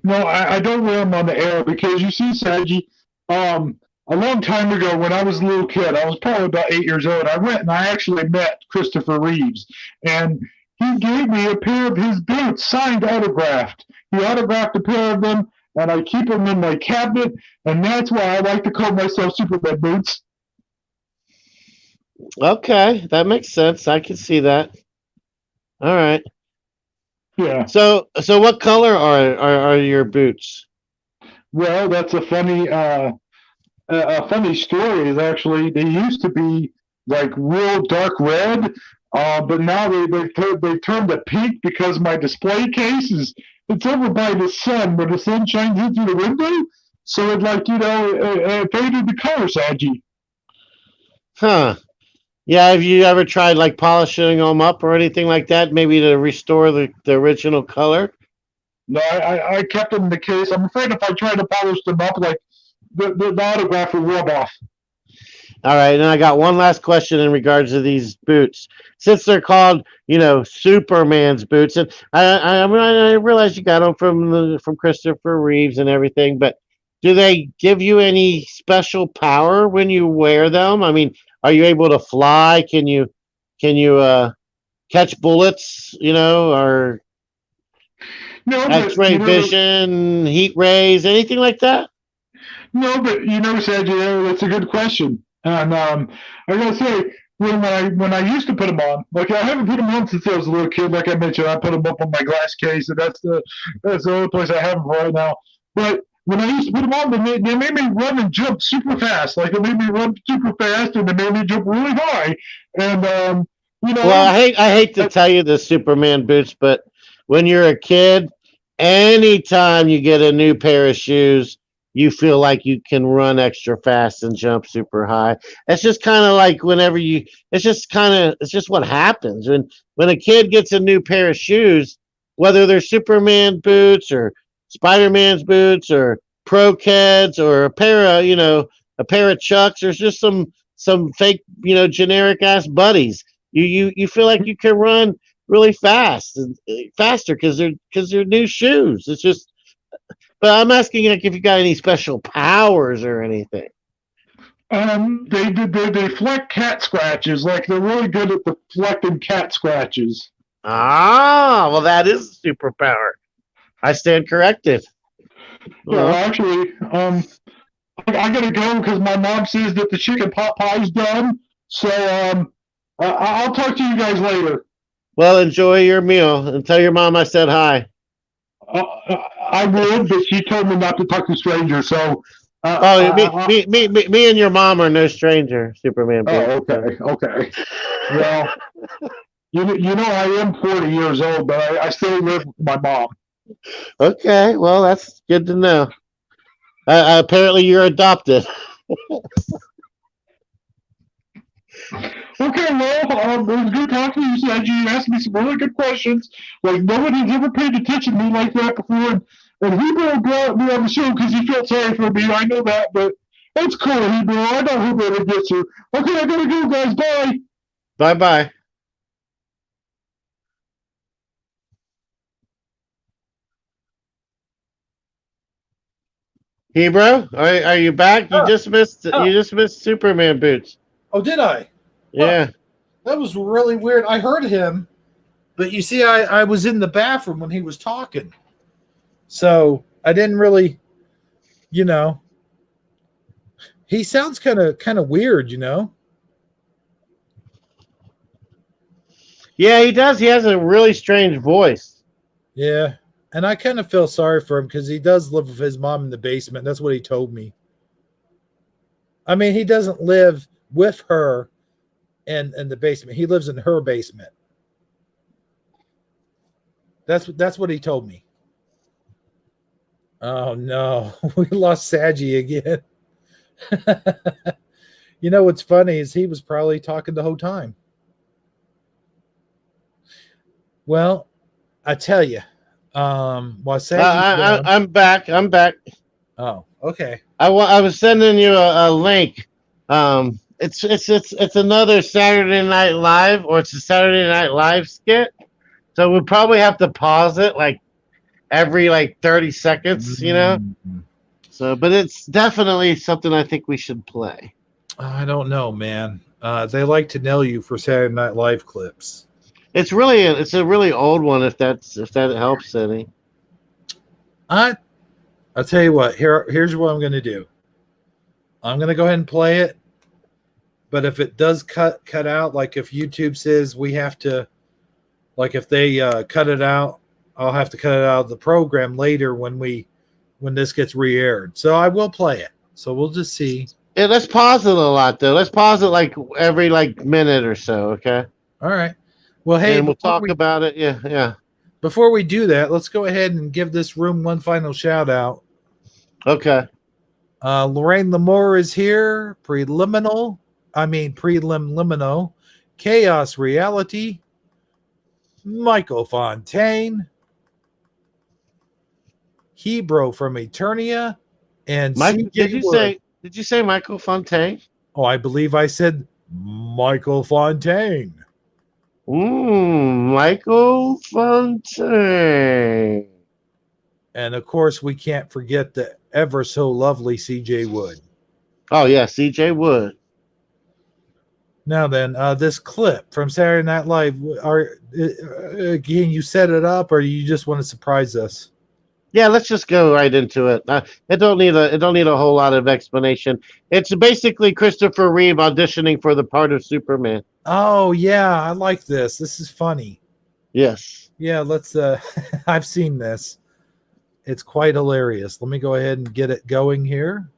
No, I don't wear them on the air because you see, Sagi, a long time ago when I was a little kid, I was probably about 8 years old. I went and I actually met Christopher Reeves, and he gave me a pair of his boots, signed, autographed. He autographed a pair of them, and I keep them in my cabinet, and that's why I like to call myself Superman Boots. Okay, that makes sense. I can see that. All right. Yeah. So what color are your boots? Well, that's a funny story. Is actually they used to be like real dark red, but now they turned to pink because my display case is it's over by the sun. When the sun shines in through the window, so it it faded the color, Sagi. Huh. Yeah, have you ever tried like polishing them up or anything like that? Maybe to restore the original color? No, I kept them in the case. I'm afraid if I try to polish them up, like the autograph will rub off. All right, and I got one last question in regards to these boots. Since they're called, Superman's boots, and I realize you got them from Christopher Reeves and everything, but do they give you any special power when you wear them? I mean, are you able to fly? Can you catch bullets? Or No, but X-ray vision, heat rays, anything like that? no, but Sergio, that's a good question. And I gotta say, when I used to put them on, like I haven't put them on since I was a little kid. Like I mentioned, I put them up on my glass case, and that's the only place I have them right now. But when I used to put them on, they made me run and jump super fast. Like it made me run super fast, and they made me jump really high. And Well, I hate to tell you the Superman boots, but when you're a kid, anytime you get a new pair of shoes, you feel like you can run extra fast and jump super high. It's just kind of like it's just what happens when a kid gets a new pair of shoes, whether they're Superman boots or Spider-Man's boots or Pro Keds or a pair of Chucks or just some fake, generic ass buddies. You feel like you can run really fast and faster because they're new shoes. It's just, but I'm asking like if you got any special powers or anything. they deflect cat scratches. Like they're really good at deflecting cat scratches. Ah, well, that is a superpower. I stand corrected. Well, Well, actually, I gotta go because my mom says that the chicken pot pie's done. So I'll talk to you guys later. well, enjoy your meal and tell your mom I said hi. Uh, I would, but she told me not to talk to strangers. So, Oh, me and your mom are no stranger, Superman. oh, okay. Well, I am 40 years old, but I still live with my mom. Okay, well, that's good to know. Apparently, you're adopted. Okay, well, it was good talking to you, Sanji. You asked me some really good questions. Like, nobody's ever paid attention to me like that before. And Hebrew brought me on the show because he felt sorry for me. I know that, but it's cool, Hebrew. I know Hebrew gets you. Okay, I gotta go, guys. Bye. Bye bye. Hebrew, are you back? You just missed Superman boots. Oh, did I? Yeah. That was really weird. I heard him, but you see, I was in the bathroom when he was talking. So I didn't really, he sounds kind of weird, Yeah, he does. He has a really strange voice. Yeah. And I kind of feel sorry for him because he does live with his mom in the basement. That's what he told me. I mean, he doesn't live with her in the basement. He lives in her basement. That's what he told me. Oh no, we lost Sagi again. What's funny is he was probably talking the whole time. Well, I tell you, while Sagi's gone. I'm back. I'm back. Oh, okay. I was sending you a link. It's another Saturday Night Live, or it's a Saturday Night Live skit. So we'll probably have to pause it like every like 30 seconds, you know. So, but it's definitely something I think we should play. I don't know, man. They like to nail you for Saturday Night Live clips. It's a really old one. If that helps any. I'll tell you what. Here's what I'm going to do. I'm going to go ahead and play it. But if it does cut out, like if YouTube says we have to, like if they cut it out, I'll have to cut it out of the program later when this gets re-aired. So I will play it. So we'll just see. Yeah, let's pause it a lot though. Let's pause it like every like minute or so. Okay. All right. Well, hey, and we'll talk about it. Yeah. Before we do that, let's go ahead and give this room one final shout out. Okay. Lorraine Lamour is here. Preliminal. Chaos Reality. Michael Fontaine. Hebrew from Eternia. And did you say Michael Fontaine? Oh, I believe I said Michael Fontaine. Michael Fontaine. And of course, we can't forget the ever so lovely CJ Wood. Oh yeah, CJ Wood. Now then, this clip from Saturday Night Live, can you set it up, or do you just want to surprise us? Yeah, let's just go right into it. It don't need a whole lot of explanation. It's basically Christopher Reeve auditioning for the part of Superman. Oh yeah, I like this. This is funny. Yes. Yeah, let's. I've seen this. It's quite hilarious. Let me go ahead and get it going here.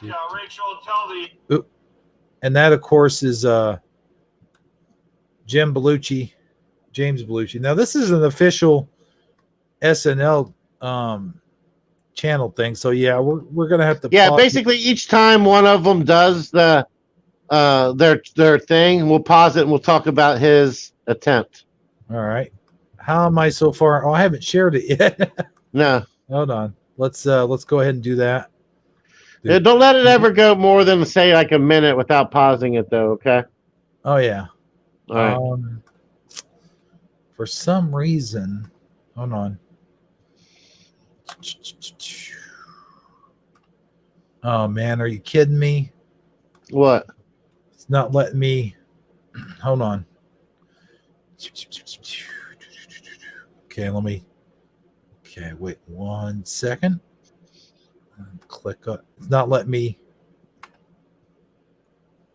Rachel, tell the. And that, of course, is James Belushi. Now, this is an official SNL channel thing. So yeah, we're gonna have to. Yeah, basically each time one of them does the their thing, we'll pause it and we'll talk about his attempt. All right. How am I so far? Oh, I haven't shared it yet. No. Hold on. Let's go ahead and do that. Yeah, don't let it ever go more than say like a minute without pausing it though, okay? Oh yeah. All right. For some reason, hold on. Oh man, are you kidding me? What? It's not letting me. Hold on. Okay, Okay, wait 1 second. Click on. It's not letting me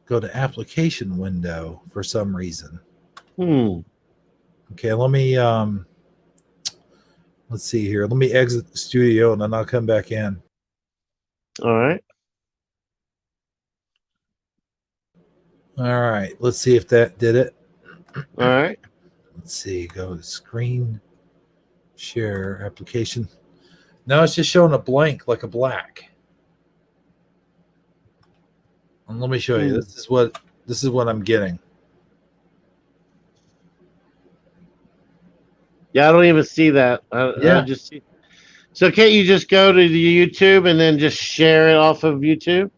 go to application window for some reason. Okay, let me let's see here. Let me exit the studio and then I'll come back in. All right. All right. Let's see if that did it. All right. Let's see. Go to screen share application. No, it's just showing a blank, like a black. And let me show you. This is what I'm getting. Yeah, I don't even see that. I just see. So can't you just go to the YouTube and then just share it off of YouTube?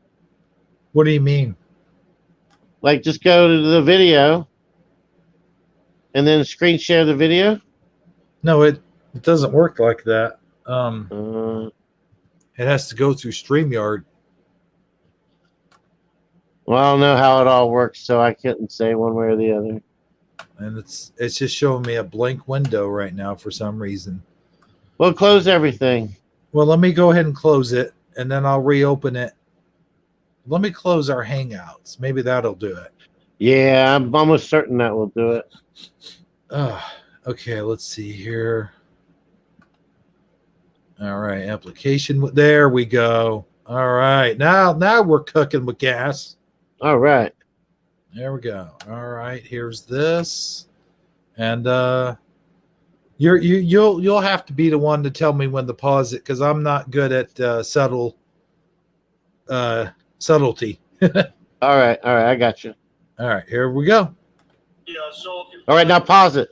What do you mean? Like just go to the video and then screen share the video? No, it doesn't work like that. It has to go through StreamYard. Well, I don't know how it all works, so I couldn't say one way or the other. And it's just showing me a blank window right now for some reason. Well, close everything. Well, let me go ahead and close it, and then I'll reopen it. Let me close our Hangouts. Maybe that'll do it. Yeah, I'm almost certain that will do it. Okay, let's see here. All right, application. There we go. All right, now we're cooking with gas. All right. There we go. All right, here's this, and you'll have to be the one to tell me when to pause it because I'm not good at subtlety. All right, I got you. All right, here we go. All right, now pause it.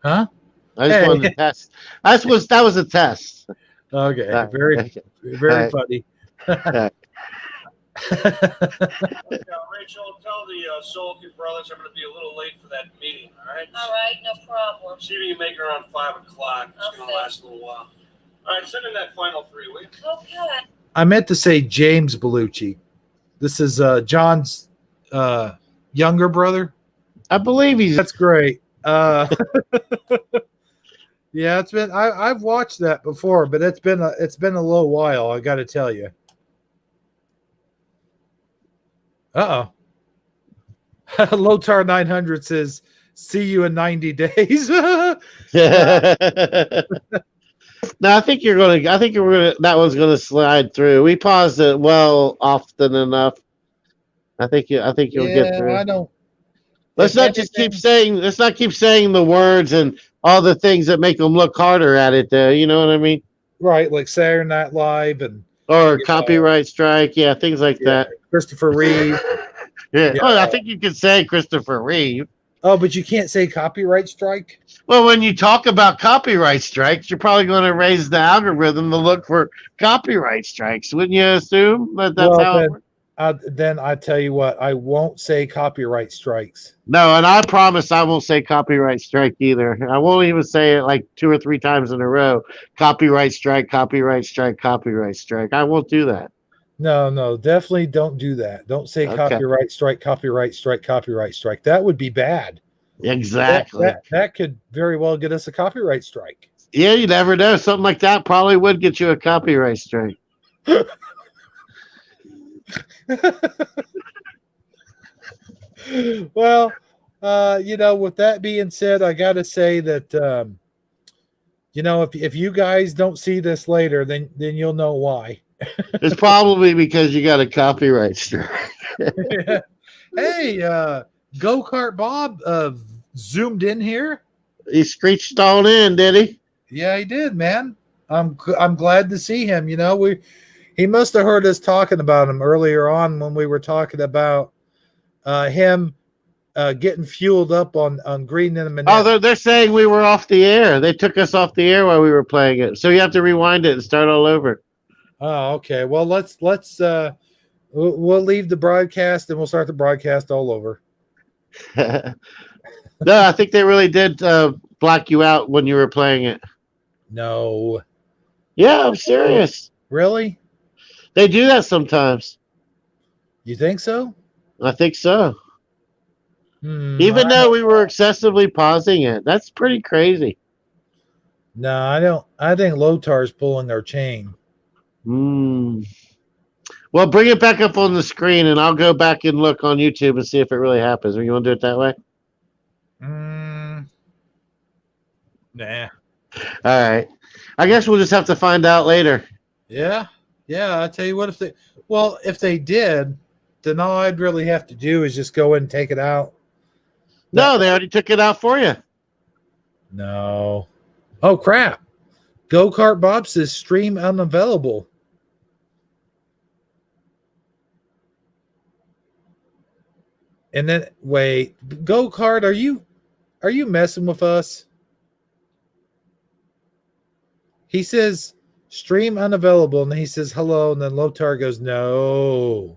Huh? I just wanted to test. That was a test. Okay. Uh, Very, okay. very All funny. right. Rachel, tell the Solky brothers I'm going to be a little late for that meeting, all right? All right, no problem. See if you can make it around 5 o'clock. It's going to Okay. last a little while. All right, send in that final 3, will you? Okay. I meant to say James Bellucci. This is John's younger brother. I believe he's. That's great. Yeah, it's been I've watched that before, but it's been a little while, I got to tell you. Lotar 900 says, "See you in 90 days." No, I think you're gonna. I think that one's gonna slide through. We paused it well often enough. I think you'll get through. I don't. Let's not keep saying the words and all the things that make them look harder at it. Though, you know what I mean? Right, like Saturday Night Live and copyright strike, yeah, things like that. Christopher Reeve. Yeah. Oh, I think you could say Christopher Reeve. Oh, but you can't say copyright strike? Well, when you talk about copyright strikes, you're probably going to raise the algorithm to look for copyright strikes, wouldn't you assume that's how it works? Then I tell you what, I won't say copyright strikes. No, and I promise I won't say copyright strike either. I won't even say it like 2 or 3 times in a row. Copyright strike, copyright strike, copyright strike. I won't do that. No, definitely don't do that. Don't say copyright strike, copyright strike, copyright strike. That would be bad. Exactly. That could very well get us a copyright strike. Yeah, you never know. Something like that probably would get you a copyright strike. Well, with that being said, I got to say that, if you guys don't see this later, then you'll know why. It's probably because you got a copyright strike. Hey, Go-Kart Bob zoomed in here. He screeched on in, did he? Yeah, he did, man. I'm glad to see him. He must have heard us talking about him earlier on when we were talking about him getting fueled up on Green in a minute. Oh, they're saying we were off the air. They took us off the air while we were playing it. So you have to rewind it and start all over. Oh, okay. Well, let's we'll leave the broadcast and we'll start the broadcast all over. No, I think they really did black you out when you were playing it. No. Yeah, I'm serious. Really? They do that sometimes. You think so? I think so. Even though we were excessively pausing it. That's pretty crazy. No, I don't. I think Lotar's pulling our chain. Well, bring it back up on the screen and I'll go back and look on YouTube and see if it really happens. Or you want to do it that way? Nah. All right. I guess we'll just have to find out later. Yeah. I tell you what, if they did, then all I'd really have to do is just go in and take it out. No, they already took it out for you. No. Oh, crap. Go-Kart Bob says stream unavailable. And then, wait, Go-Kart, are you messing with us? He says stream unavailable, and then he says hello, and then Lotar goes, no.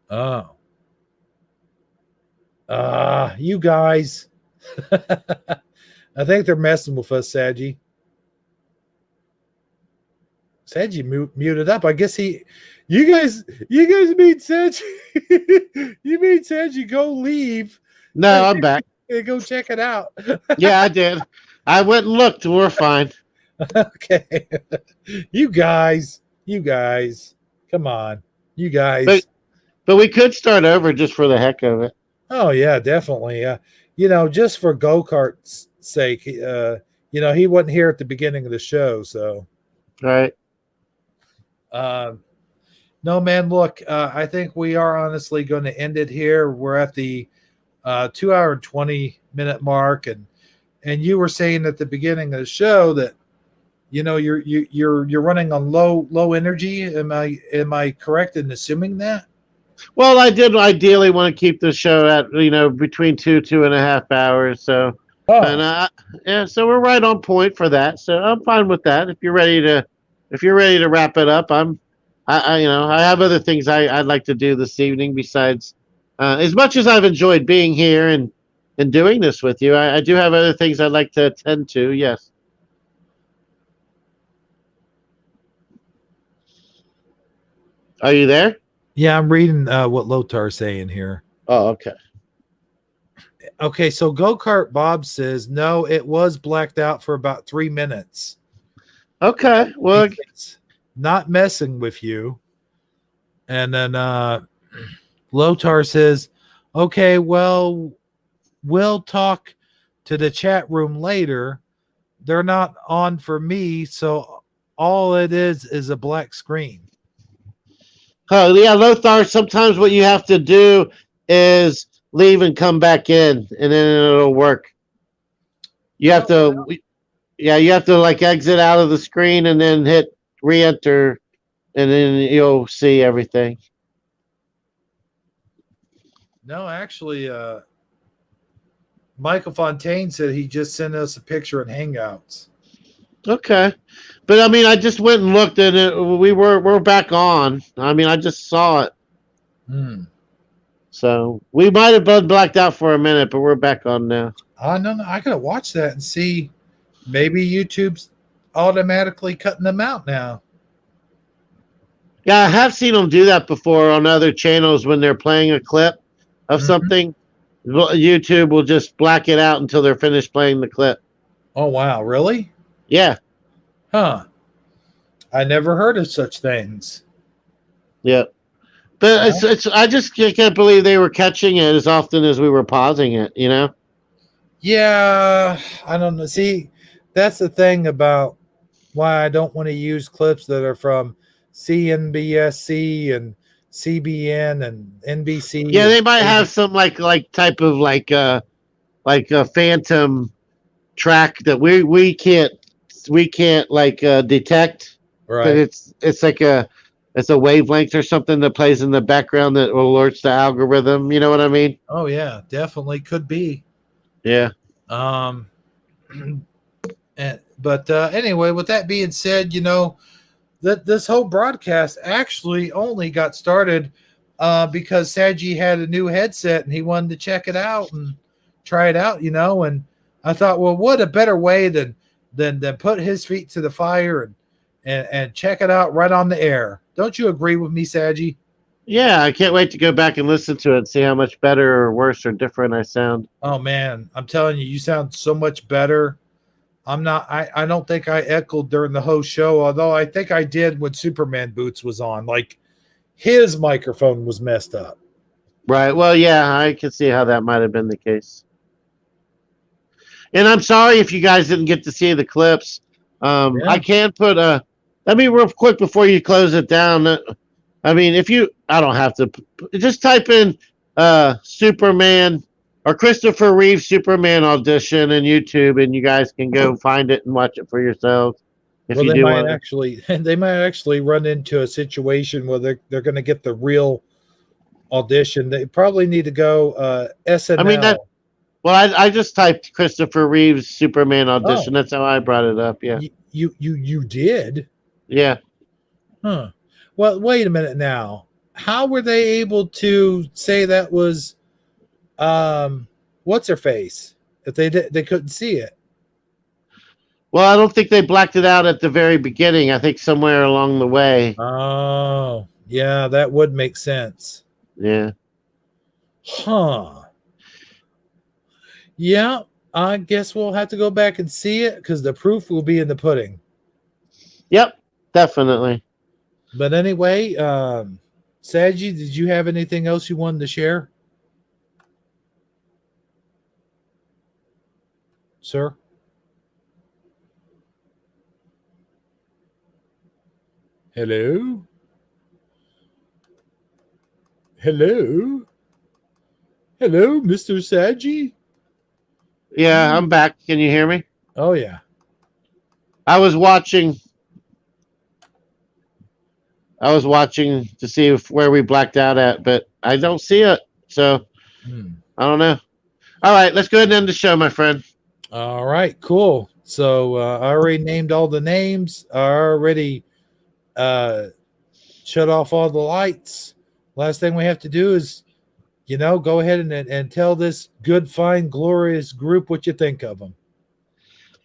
Oh. You guys. I think they're messing with us, Sagi. Sagi muted up. I guess you guys made Sagi. You made Sagi go leave. No, I'm back. And go check it out. Yeah, I did. I went and looked. We're fine. Okay. You guys. Come on. You guys. But we could start over just for the heck of it. Oh, yeah, definitely. Just for Go-Kart's sake, he wasn't here at the beginning of the show, so. Right. No, man, look, I think we are honestly going to end it here. We're at the 2 hour and 20-minute mark, and you were saying at the beginning of the show that you're running on low energy. Am I correct in assuming that? Well, I did ideally want to keep the show at between 2.5 hours. So, and yeah, so we're right on point for that. So I'm fine with that. If you're ready to wrap it up, I have other things I'd like to do this evening besides, as much as I've enjoyed being here and doing this with you, I do have other things I'd like to attend to. Yes. Are you there? Yeah, I'm reading what Lotar's saying here. Oh, okay. Okay, so Go-Kart Bob says, no, it was blacked out for about 3 minutes. Okay. Well, Not messing with you. And then Lotar says, okay, well, we'll talk to the chat room later. They're not on for me, so all it is a black screen. oh yeah, Lothar. Sometimes what you have to do is leave and come back in, and then it'll work. You have to, you have to like exit out of the screen and then hit re-enter, and then you'll see everything. No, actually, Michael Fontaine said he just sent us a picture in Hangouts. Okay, but I mean, I just went and looked at it. We're back on. I mean, I just saw it. So we might have been blacked out for a minute, but we're back on now. No, I gotta watch that and see. Maybe YouTube's automatically cutting them out now. Yeah, I have seen them do that before on other channels when they're playing a clip of something. YouTube will just black it out until they're finished playing the clip. Oh wow, really? Yeah. Huh. I never heard of such things. Yeah. But I just can't believe they were catching it as often as we were pausing it, Yeah, I don't know. See, that's the thing about why I don't want to use clips that are from CNBSC and CBN and NBC. Yeah, they might have some like type of like a phantom track that we can't like detect. Right. But it's like it's a wavelength or something that plays in the background that alerts the algorithm. You know what I mean? Oh yeah, definitely could be. Yeah. But anyway, with that being said, that this whole broadcast actually only got started because Sagi had a new headset and he wanted to check it out and try it out, and I thought, well, what a better way than put his feet to the fire and check it out right on the air. Don't you agree with me, Sagi? Yeah, I can't wait to go back and listen to it and see how much better or worse or different I sound. Oh man, I'm telling you, you sound so much better. I don't think I echoed during the whole show, although I think I did when Superman Boots was on. Like his microphone was messed up. Right. Well, yeah, I can see how that might have been the case. And I'm sorry if you guys didn't get to see the clips. I can put let me real quick before you close it down. I mean, I don't have to just type in Superman or Christopher Reeve Superman audition in YouTube, and you guys can go find it and watch it for yourselves. If you They do might want they might actually run into a situation where they're going to get the real audition. They probably need to go SNL. I mean I just typed Christopher Reeve's Superman audition. That's how I brought it up. Yeah. You did? Yeah. Huh. Well, wait a minute now. How were they able to say that was what's her face if they couldn't see it? Well, I don't think they blacked it out at the very beginning. I think somewhere along the way. Oh, yeah, that would make sense. Yeah. Huh. Yeah, I guess we'll have to go back and see it because the proof will be in the pudding. Yep, definitely. But anyway, Sagi, did you have anything else you wanted to share? Sir? Hello? Hello? Hello, Mr. Sagi? Yeah, I'm back. Can you hear me? Oh, yeah. I was watching I was watching to see where we blacked out at, but I don't see it. So I don't know. All right, let's go ahead and end the show, my friend. All right, cool. So I already named all the names. I already shut off all the lights. Last thing we have to do is, go ahead and tell this good, fine, glorious group what you think of them.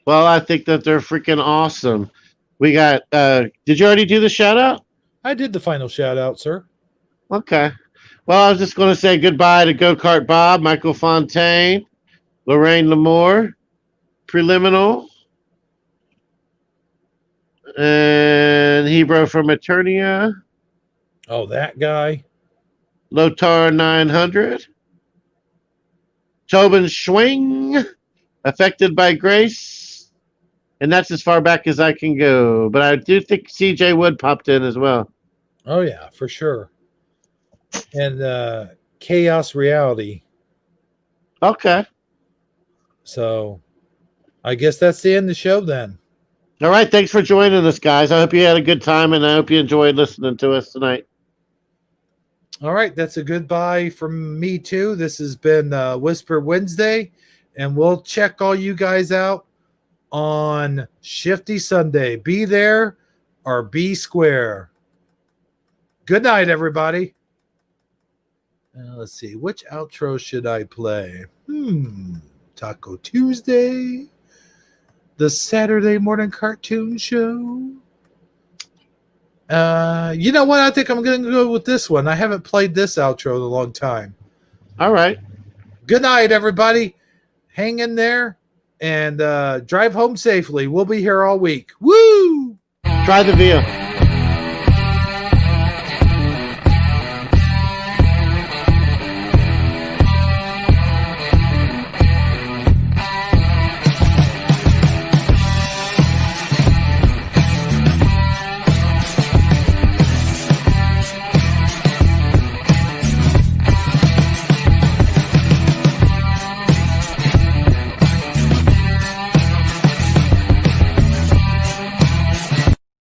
Well, I think that they're freaking awesome. We got, did you already do the shout out? I did the final shout out, sir. Okay. Well, I was just going to say goodbye to Go Kart Bob, Michael Fontaine, Lorraine Lamour, Preliminal, and Hebrew from Eternia, Oh, that guy. Lotar 900, Tobin Schwing, Affected by Grace, and that's as far back as I can go. But I do think CJ Wood popped in as well. Oh, yeah, for sure. And Chaos Reality. Okay. So I guess that's the end of the show then. All right. Thanks for joining us, guys. I hope you had a good time, and I hope you enjoyed listening to us tonight. All right. That's a goodbye from me, too. This has been Whisper Wednesday, and we'll check all you guys out on Shifty Sunday. Be there or be square. Good night, everybody. Let's see. Which outro should I play? Taco Tuesday. The Saturday morning cartoon show. You know what? I think I'm going to go with this one. I haven't played this outro in a long time. All right. Good night, everybody. Hang in there and drive home safely. We'll be here all week. Woo! Try the veal.